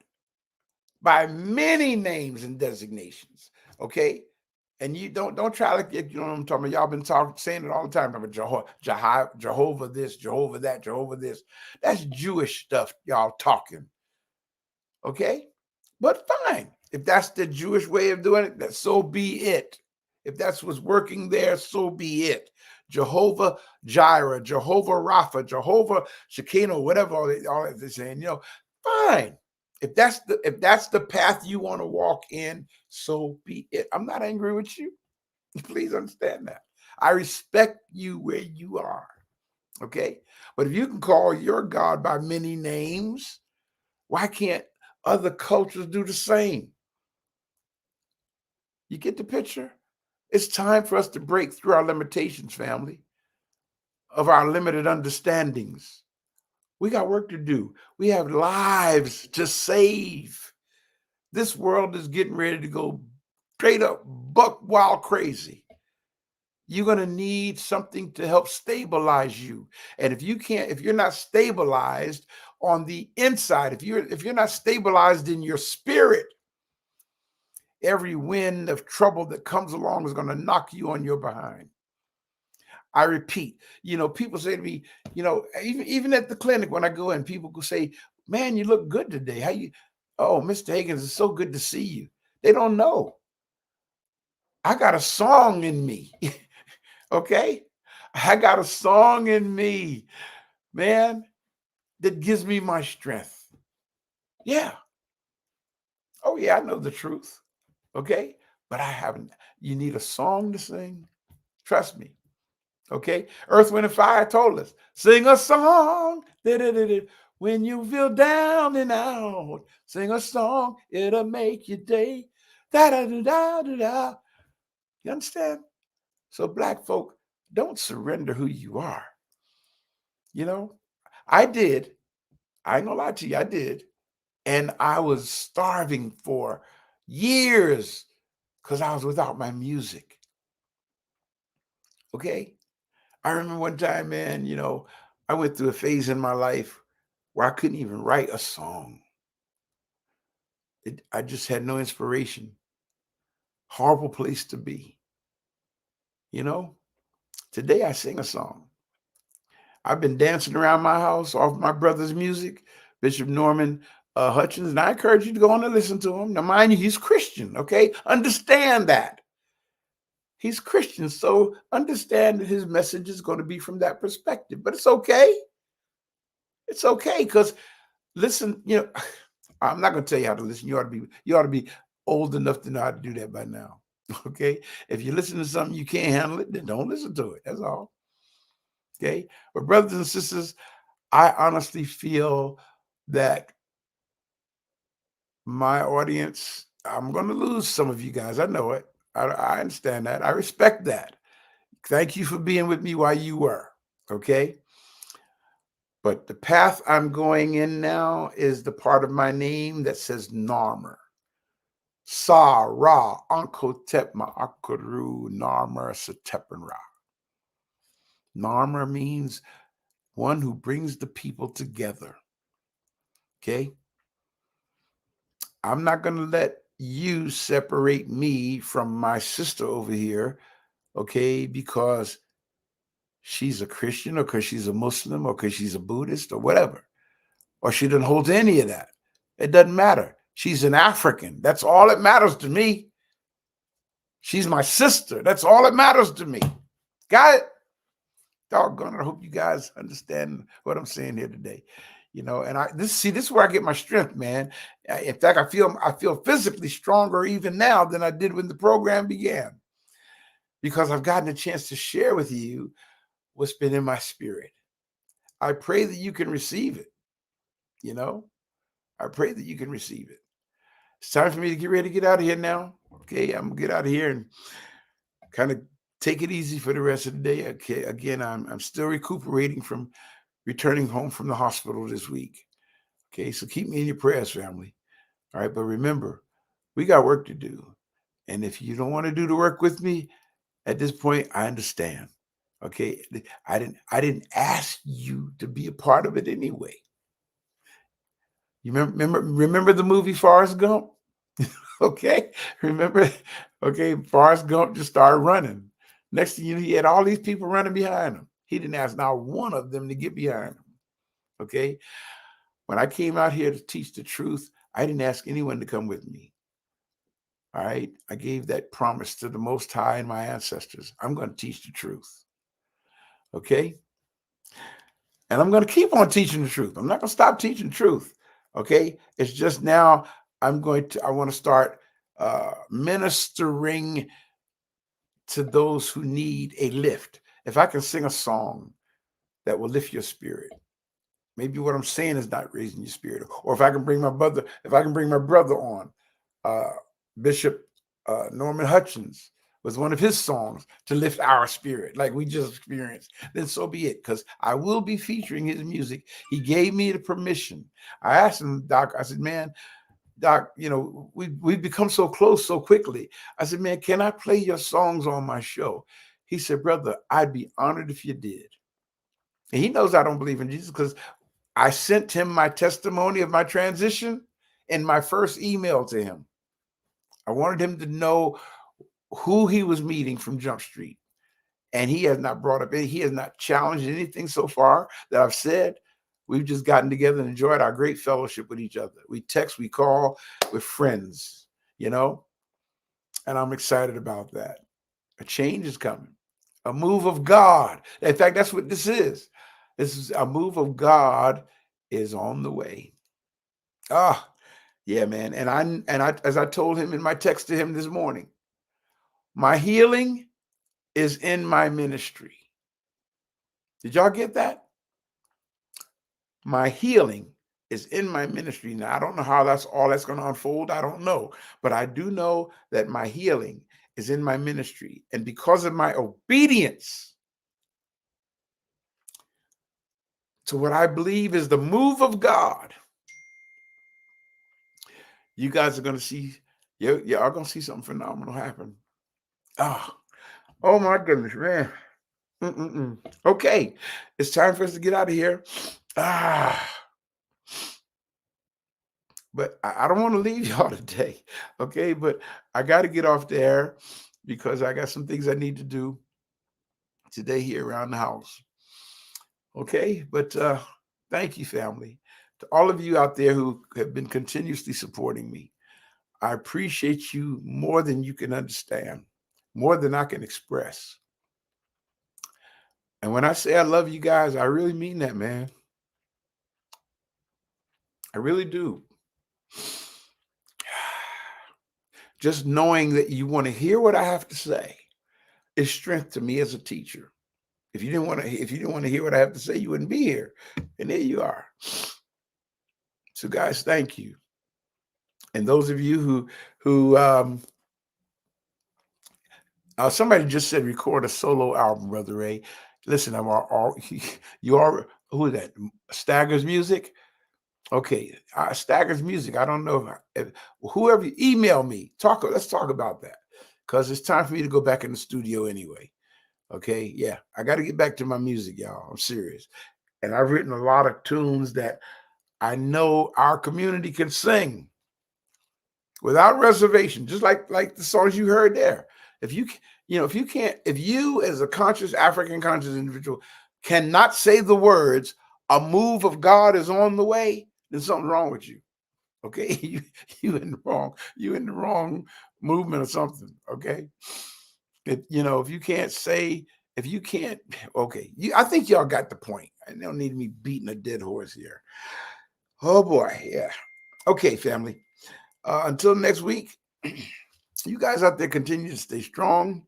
by many names and designations. Okay. And you don't try to get, you know what I'm talking about. Y'all been saying it all the time about Jehovah this, Jehovah that, Jehovah this. That's Jewish stuff, y'all talking. Okay? But fine. If that's the Jewish way of doing it, so be it. If that's what's working there, so be it. Jehovah Jireh, Jehovah Rapha, Jehovah Shekinah, whatever all they're saying, you know, fine. If that's the path you want to walk in, so be it. I'm not angry with you. Please understand that. I respect you where you are. Okay. But if you can call your God by many names, why can't other cultures do the same? You get the picture? It's time for us to break through our limitations, family, of our limited understandings. We got work to do. We have lives to save. This world is getting ready to go straight up buck wild crazy. You're going to need something to help stabilize you. And if you're not stabilized on the inside, if you're not stabilized in your spirit, every wind of trouble that comes along is going to knock you on your behind. I repeat, people say to me, even at the clinic when I go in, people will say, man, you look good today. How you? Oh, Mr. Hagins, it's so good to see you. They don't know. I got a song in me. Okay? I got a song in me, man, that gives me my strength. Yeah. Oh, yeah, I know the truth. Okay? But I haven't. You need a song to sing? Trust me. Okay? Earth, Wind, and Fire told us, sing a song. When you feel down and out, sing a song. It'll make your day. Da-da-da-da-da-da. You understand? So black folk, don't surrender who you are. I did. I ain't gonna lie to you, I did. And I was starving for years because I was without my music. Okay? I remember one time, man, I went through a phase in my life where I couldn't even write a song. I just had no inspiration. Horrible place to be. Today I sing a song. I've been dancing around my house off my brother's music, Bishop Norman Hutchins, and I encourage you to go on and listen to him. Now, mind you, he's Christian, okay? Understand that. He's Christian, so understand that his message is going to be from that perspective. But it's okay. It's okay, because listen, I'm not going to tell you how to listen. You ought to be old enough to know how to do that by now. Okay? If you listen to something you can't handle it, then don't listen to it. That's all. Okay? But brothers and sisters, I honestly feel that my audience, I'm going to lose some of you guys. I know it. I understand that. I respect that. Thank you for being with me while you were. Okay? But the path I'm going in now is the part of my name that says Narmer. Sa, Ra, Anko Tepma, Akuru, Narmer, Satepanra. Narmer means one who brings the people together. Okay? I'm not going to let you separate me from my sister over here, okay, because she's a Christian or because she's a Muslim or because she's a Buddhist or whatever, or she doesn't hold to any of that. It doesn't matter. She's an African. That's all that matters to me. She's my sister. That's all that matters to me. Got it? Doggone it. I hope you guys understand what I'm saying here today. And this is where I get my strength, man. In fact, I feel physically stronger even now than I did when the program began, because I've gotten a chance to share with you what's been in my spirit. I pray that you can receive it. I pray that you can receive it. It's time for me to get ready to get out of here now. Okay, I'm gonna get out of here and kind of take it easy for the rest of the day. Okay, again, I'm still recuperating from returning home from the hospital this week. Okay, so keep me in your prayers, family. All right, but remember, we got work to do. And if you don't want to do the work with me at this point, I understand. Okay, I didn't ask you to be a part of it anyway. You remember the movie Forrest Gump? Okay, remember? Okay, Forrest Gump just started running. Next thing you know, he had all these people running behind him. He didn't ask not one of them to get behind him. Okay, when I came out here to teach the truth, I didn't ask anyone to come with me. All right, I gave that promise to the Most High and my ancestors. I'm going to teach the truth. Okay, and I'm going to keep on teaching the truth. I'm not going to stop teaching the truth. Okay, it's just now I want to start ministering to those who need a lift. If I can sing a song that will lift your spirit, maybe what I'm saying is not raising your spirit. Or if I can bring my brother, on, Bishop Norman Hutchins was one of his songs to lift our spirit, like we just experienced, then so be it, because I will be featuring his music. He gave me the permission. I asked him, Doc, I said, man, Doc, you know, we've become so close so quickly. I said, man, can I play your songs on my show? He said, brother, I'd be honored if you did. And he knows I don't believe in Jesus because I sent him my testimony of my transition in my first email to him. I wanted him to know who he was meeting from Jump Street. And he has not brought up any, he has not challenged anything so far that I've said. We've just gotten together and enjoyed our great fellowship with each other. We text, we call, we're friends, you know? And I'm excited about that. A change is coming. A move of God. In fact, that's what this is. This is a move of God is on the way. Yeah, man. And I, as I told him in my text to him this morning, my healing is in my ministry. Did y'all get that? My healing is in my ministry. Now, I don't know how that's going to unfold. I don't know. But I do know that my healing is in my ministry. And because of my obedience to what I believe is the move of God, you guys are going to see, y'all going to see something phenomenal happen. Oh my goodness, man. Okay, it's time for us to get out of here. But I don't want to leave y'all today, okay? But I got to get off there because I got some things I need to do today here around the house. Okay, but thank you, family. To all of you out there who have been continuously supporting me, I appreciate you more than you can understand, more than I can express. And when I say I love you guys, I really mean that, man. I really do. Just knowing that you want to hear what I have to say is strength to me as a teacher. If you didn't want to hear what I have to say, you wouldn't be here. And there you are. So guys, thank you. And those of you who somebody just said record a solo album, Brother Ray. Listen, who is that? Staggers Music? Okay, Staggers Music. I don't know if whoever, email me. Let's talk about that. Because it's time for me to go back in the studio anyway. Okay, yeah, I got to get back to my music, y'all. I'm serious. And I've written a lot of tunes that I know our community can sing without reservation, just like the songs you heard there. If you as a conscious African conscious individual cannot say the words, a move of God is on the way, then something's wrong with you. Okay, you in the wrong movement or something. Okay, if you can't, okay, I think y'all got the point. I don't need me beating a dead horse here. Oh boy, yeah. Okay, family. Until next week, you guys out there continue to stay strong.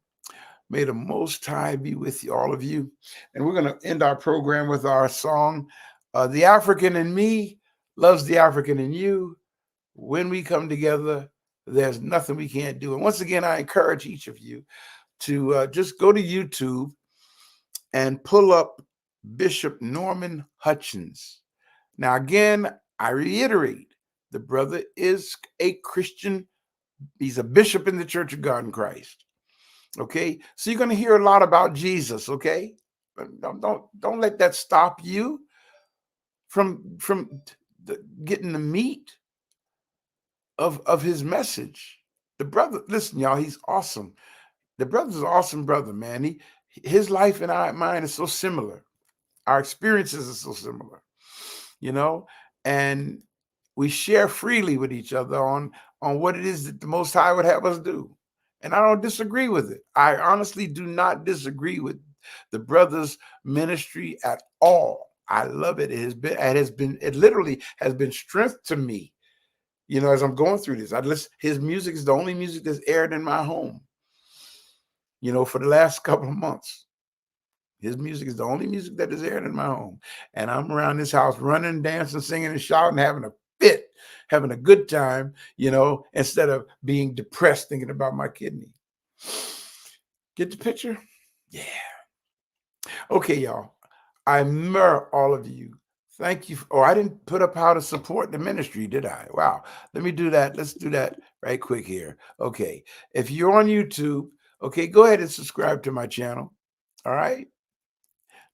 May the Most High be with you, all of you. And we're going to end our program with our song, The African in Me Loves the African in You. When we come together, there's nothing we can't do. And once again, I encourage each of you to just go to YouTube and pull up Bishop Norman Hutchins. Now, again, I reiterate, the brother is a Christian. He's a bishop in the Church of God in Christ. Okay, so you're going to hear a lot about Jesus. Okay, but don't let that stop you from getting the meat of his message. The brother, listen, y'all, he's awesome. The brother's an awesome brother, man. His life and mine is so similar. Our experiences are so similar, and we share freely with each other on what it is that the Most High would have us do. And I don't disagree with it. I honestly do not disagree with the brother's ministry at all. I love it. It literally has been strength to me, as I'm going through this. His music is the only music that's aired in my home. for the last couple of months. His music is the only music that is aired in my home. And I'm around this house running, dancing, singing, and shouting, having a fit, having a good time, instead of being depressed thinking about my kidney. Get the picture? Yeah. Okay, y'all. I admire all of you. Thank you. I didn't put up how to support the ministry, did I? Wow. Let me do that. Let's do that right quick here. Okay. If you're on YouTube, okay, go ahead and subscribe to my channel. All right.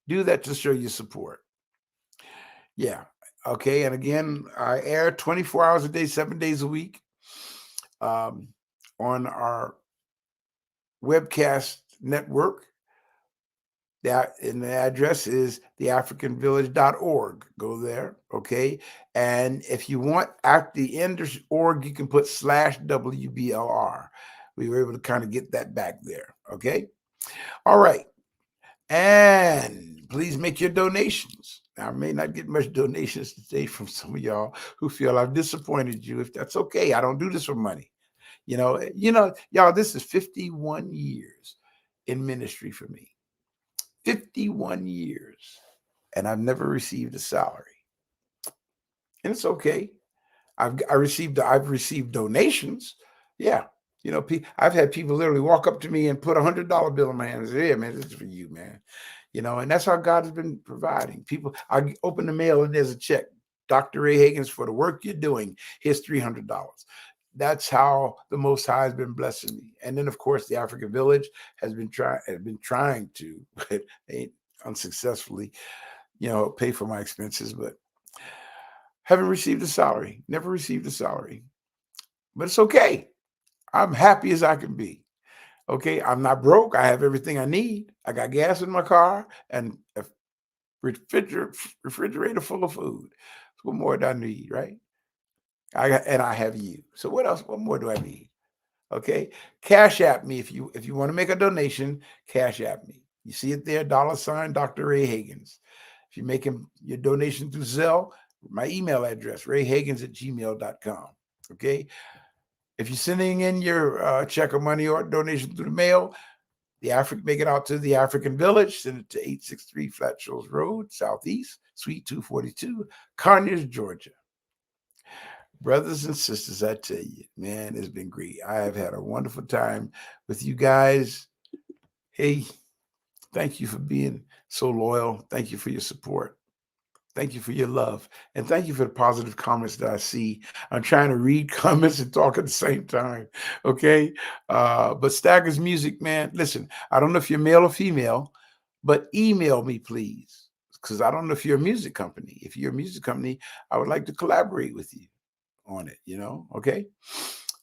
Do that to show your support. Yeah. Okay. And again, I air 24 hours a day, 7 days a week on our webcast network. And the address is theafricanvillage.org. Go there, okay? And if you want, at the end of org, you can put /WBLR. We were able to kind of get that back there, okay? All right. And please make your donations. Now, I may not get much donations today from some of y'all who feel I've disappointed you. If that's okay, I don't do this for money. Y'all, this is 51 years in ministry for me. 51 years, and I've never received a salary, and it's okay. I've received donations. Yeah, I've had people literally walk up to me and put $100 bill in my hand and say, "Yeah, man, this is for you, man." And that's how God has been providing. People, I open the mail and there's a check. Dr. Ray Hagins, for the work you're doing, here's $300. That's how the Most High has been blessing me. And then, of course, the African Village has been trying to, but unsuccessfully, pay for my expenses. But haven't received a salary. Never received a salary. But it's okay. I'm happy as I can be. Okay, I'm not broke. I have everything I need. I got gas in my car and a refrigerator full of food. What more do I need, right? I have you. So what else? What more do I need? Okay. Cash App me if you want to make a donation. Cash App me. You see it there, $ Dr. Ray Hagins. If you're making your donation through Zelle, my email address, rayhagins@gmail.com. Okay. If you're sending in your check or money or donation through the mail, make it out to the African Village. Send it to 863 Flat Shoals Road, Southeast, Suite 242, Conyers, Georgia. Brothers and sisters, I tell you, man, it's been great. I have had a wonderful time with you guys. Hey, thank you for being so loyal. Thank you for your support. Thank you for your love. And thank you for the positive comments that I see. I'm trying to read comments and talk at the same time. Okay. But Staggers Music, man, listen, I don't know if you're male or female, but email me, please. Because I don't know if you're a music company. If you're a music company, I would like to collaborate with you on it, okay?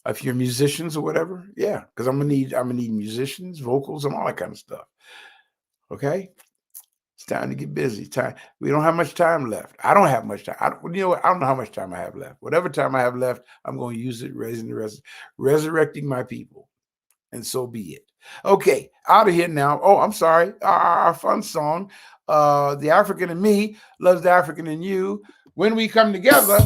If you're musicians or whatever, yeah, because I'm gonna need musicians, vocals, and all that kind of stuff. Okay, it's time to get busy. We don't have much time left. I don't have much time. I don't know how much time I have left. Whatever time I have left, I'm going to use it resurrecting my people, and so be it. Okay, out of here now. Oh, I'm sorry. Our fun song, "The African in Me Loves the African in You." When we come together.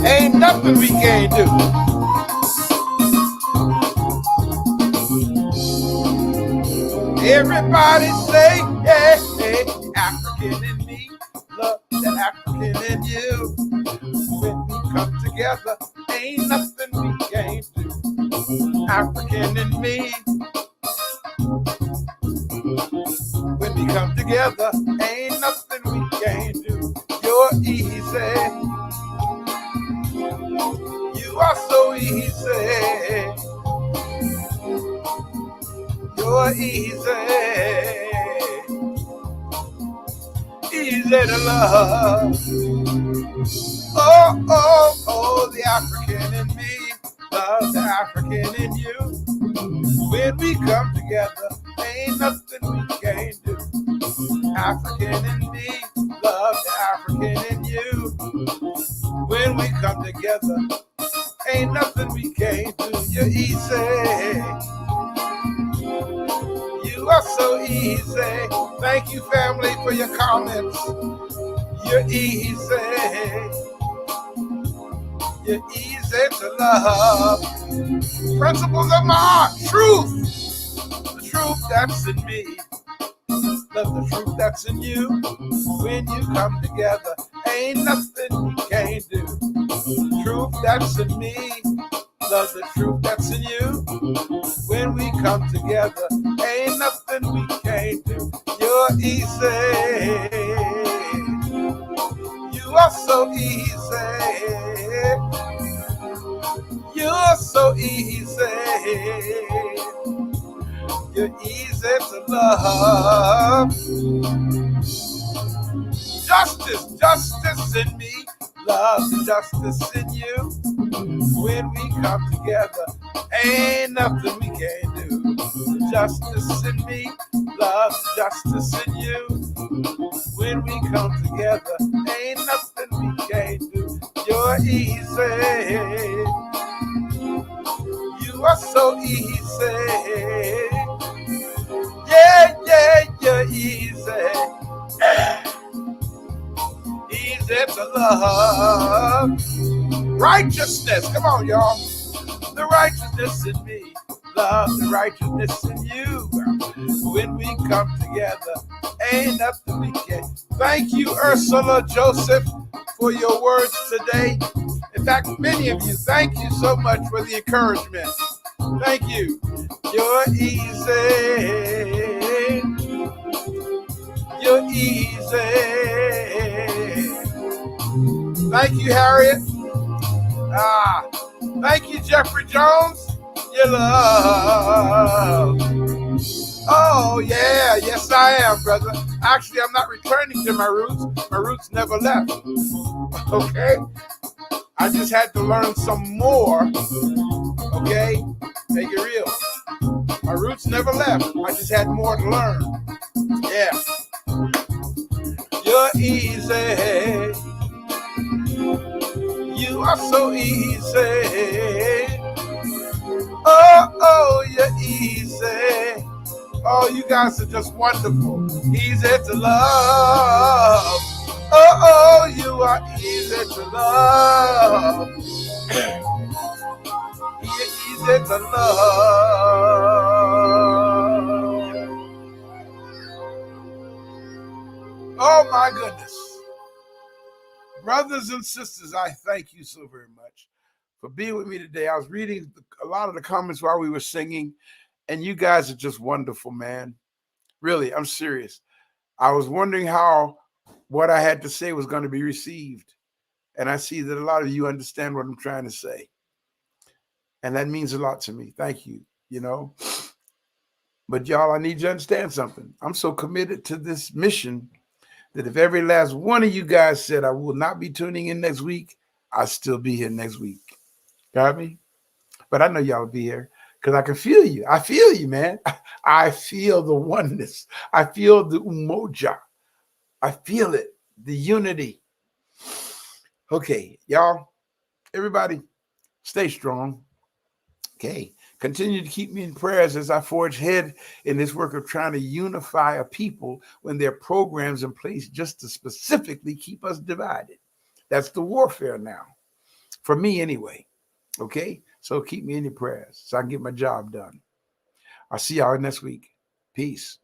Ain't nothing we can't do. Everybody say, hey, hey, African in me, love the African in you. When we come together, ain't nothing we can't do. African in me. When we come together, ain't nothing we can't do. You're easy. You are so easy. You're easy. Easy to love. Oh, oh, oh, the African in me loves the African in you. When we come together, ain't nothing we can't do. African in me loves the African in you. When we come together, ain't nothing we can't do. You're easy. You are so easy. Thank you, family, for your comments. You're easy. You're easy easy to love. Principles of my heart, truth, the truth that's in me. Love the truth that's in you. When you come together, ain't nothing we can't do. The truth that's in me. Love the truth that's in you. When we come together, ain't nothing we can't do. You're easy. You are so easy. You're so easy. You're easy to love. Justice in me. Love, justice in you. When we come together, ain't nothing we can't do. Justice in me. Love, justice in you. When we come together, ain't nothing we can't do. You're easy. You are so easy. Yeah, you're easy. Easy to love. Righteousness, come on, y'all. The righteousness in me. Love, the righteousness in you. When we come together, ain't nothing we can. Thank you, Ursula Joseph, for your words today. In fact, many of you, thank you so much for the encouragement. Thank you. You're easy. You're easy. Thank you, Harriet. Thank you, Jeffrey Jones. Your love. Oh, yeah. Yes, I am, brother. Actually, I'm not returning to my roots. My roots never left. Okay? I just had to learn some more. Okay? Make it real. My roots never left. I just had more to learn. Yeah. You're easy. You are so easy. Oh, you're easy. Oh, you guys are just wonderful. Easy to love. Oh, you are easy to love. You're easy to love. Oh, my goodness. Brothers and sisters, I thank you so very much for being with me today. I was reading a lot of the comments while we were singing, and you guys are just wonderful, man. Really, I'm serious. I was wondering how what I had to say was going to be received, and I see that a lot of you understand what I'm trying to say, and that means a lot to me. Thank you, But y'all, I need you to understand something. I'm so committed to this mission that if every last one of you guys said I will not be tuning in next week, I'll still be here next week. Got me? But I know y'all will be here because I can feel you. I feel you, man. I feel the oneness. I feel the umoja. I feel it, the unity. Okay, y'all, everybody, stay strong. Okay, continue to keep me in prayers as I forge ahead in this work of trying to unify a people when there are programs in place just to specifically keep us divided. That's the warfare now, for me anyway. Okay, so keep me in your prayers so I can get my job done. I'll see y'all next week. Peace.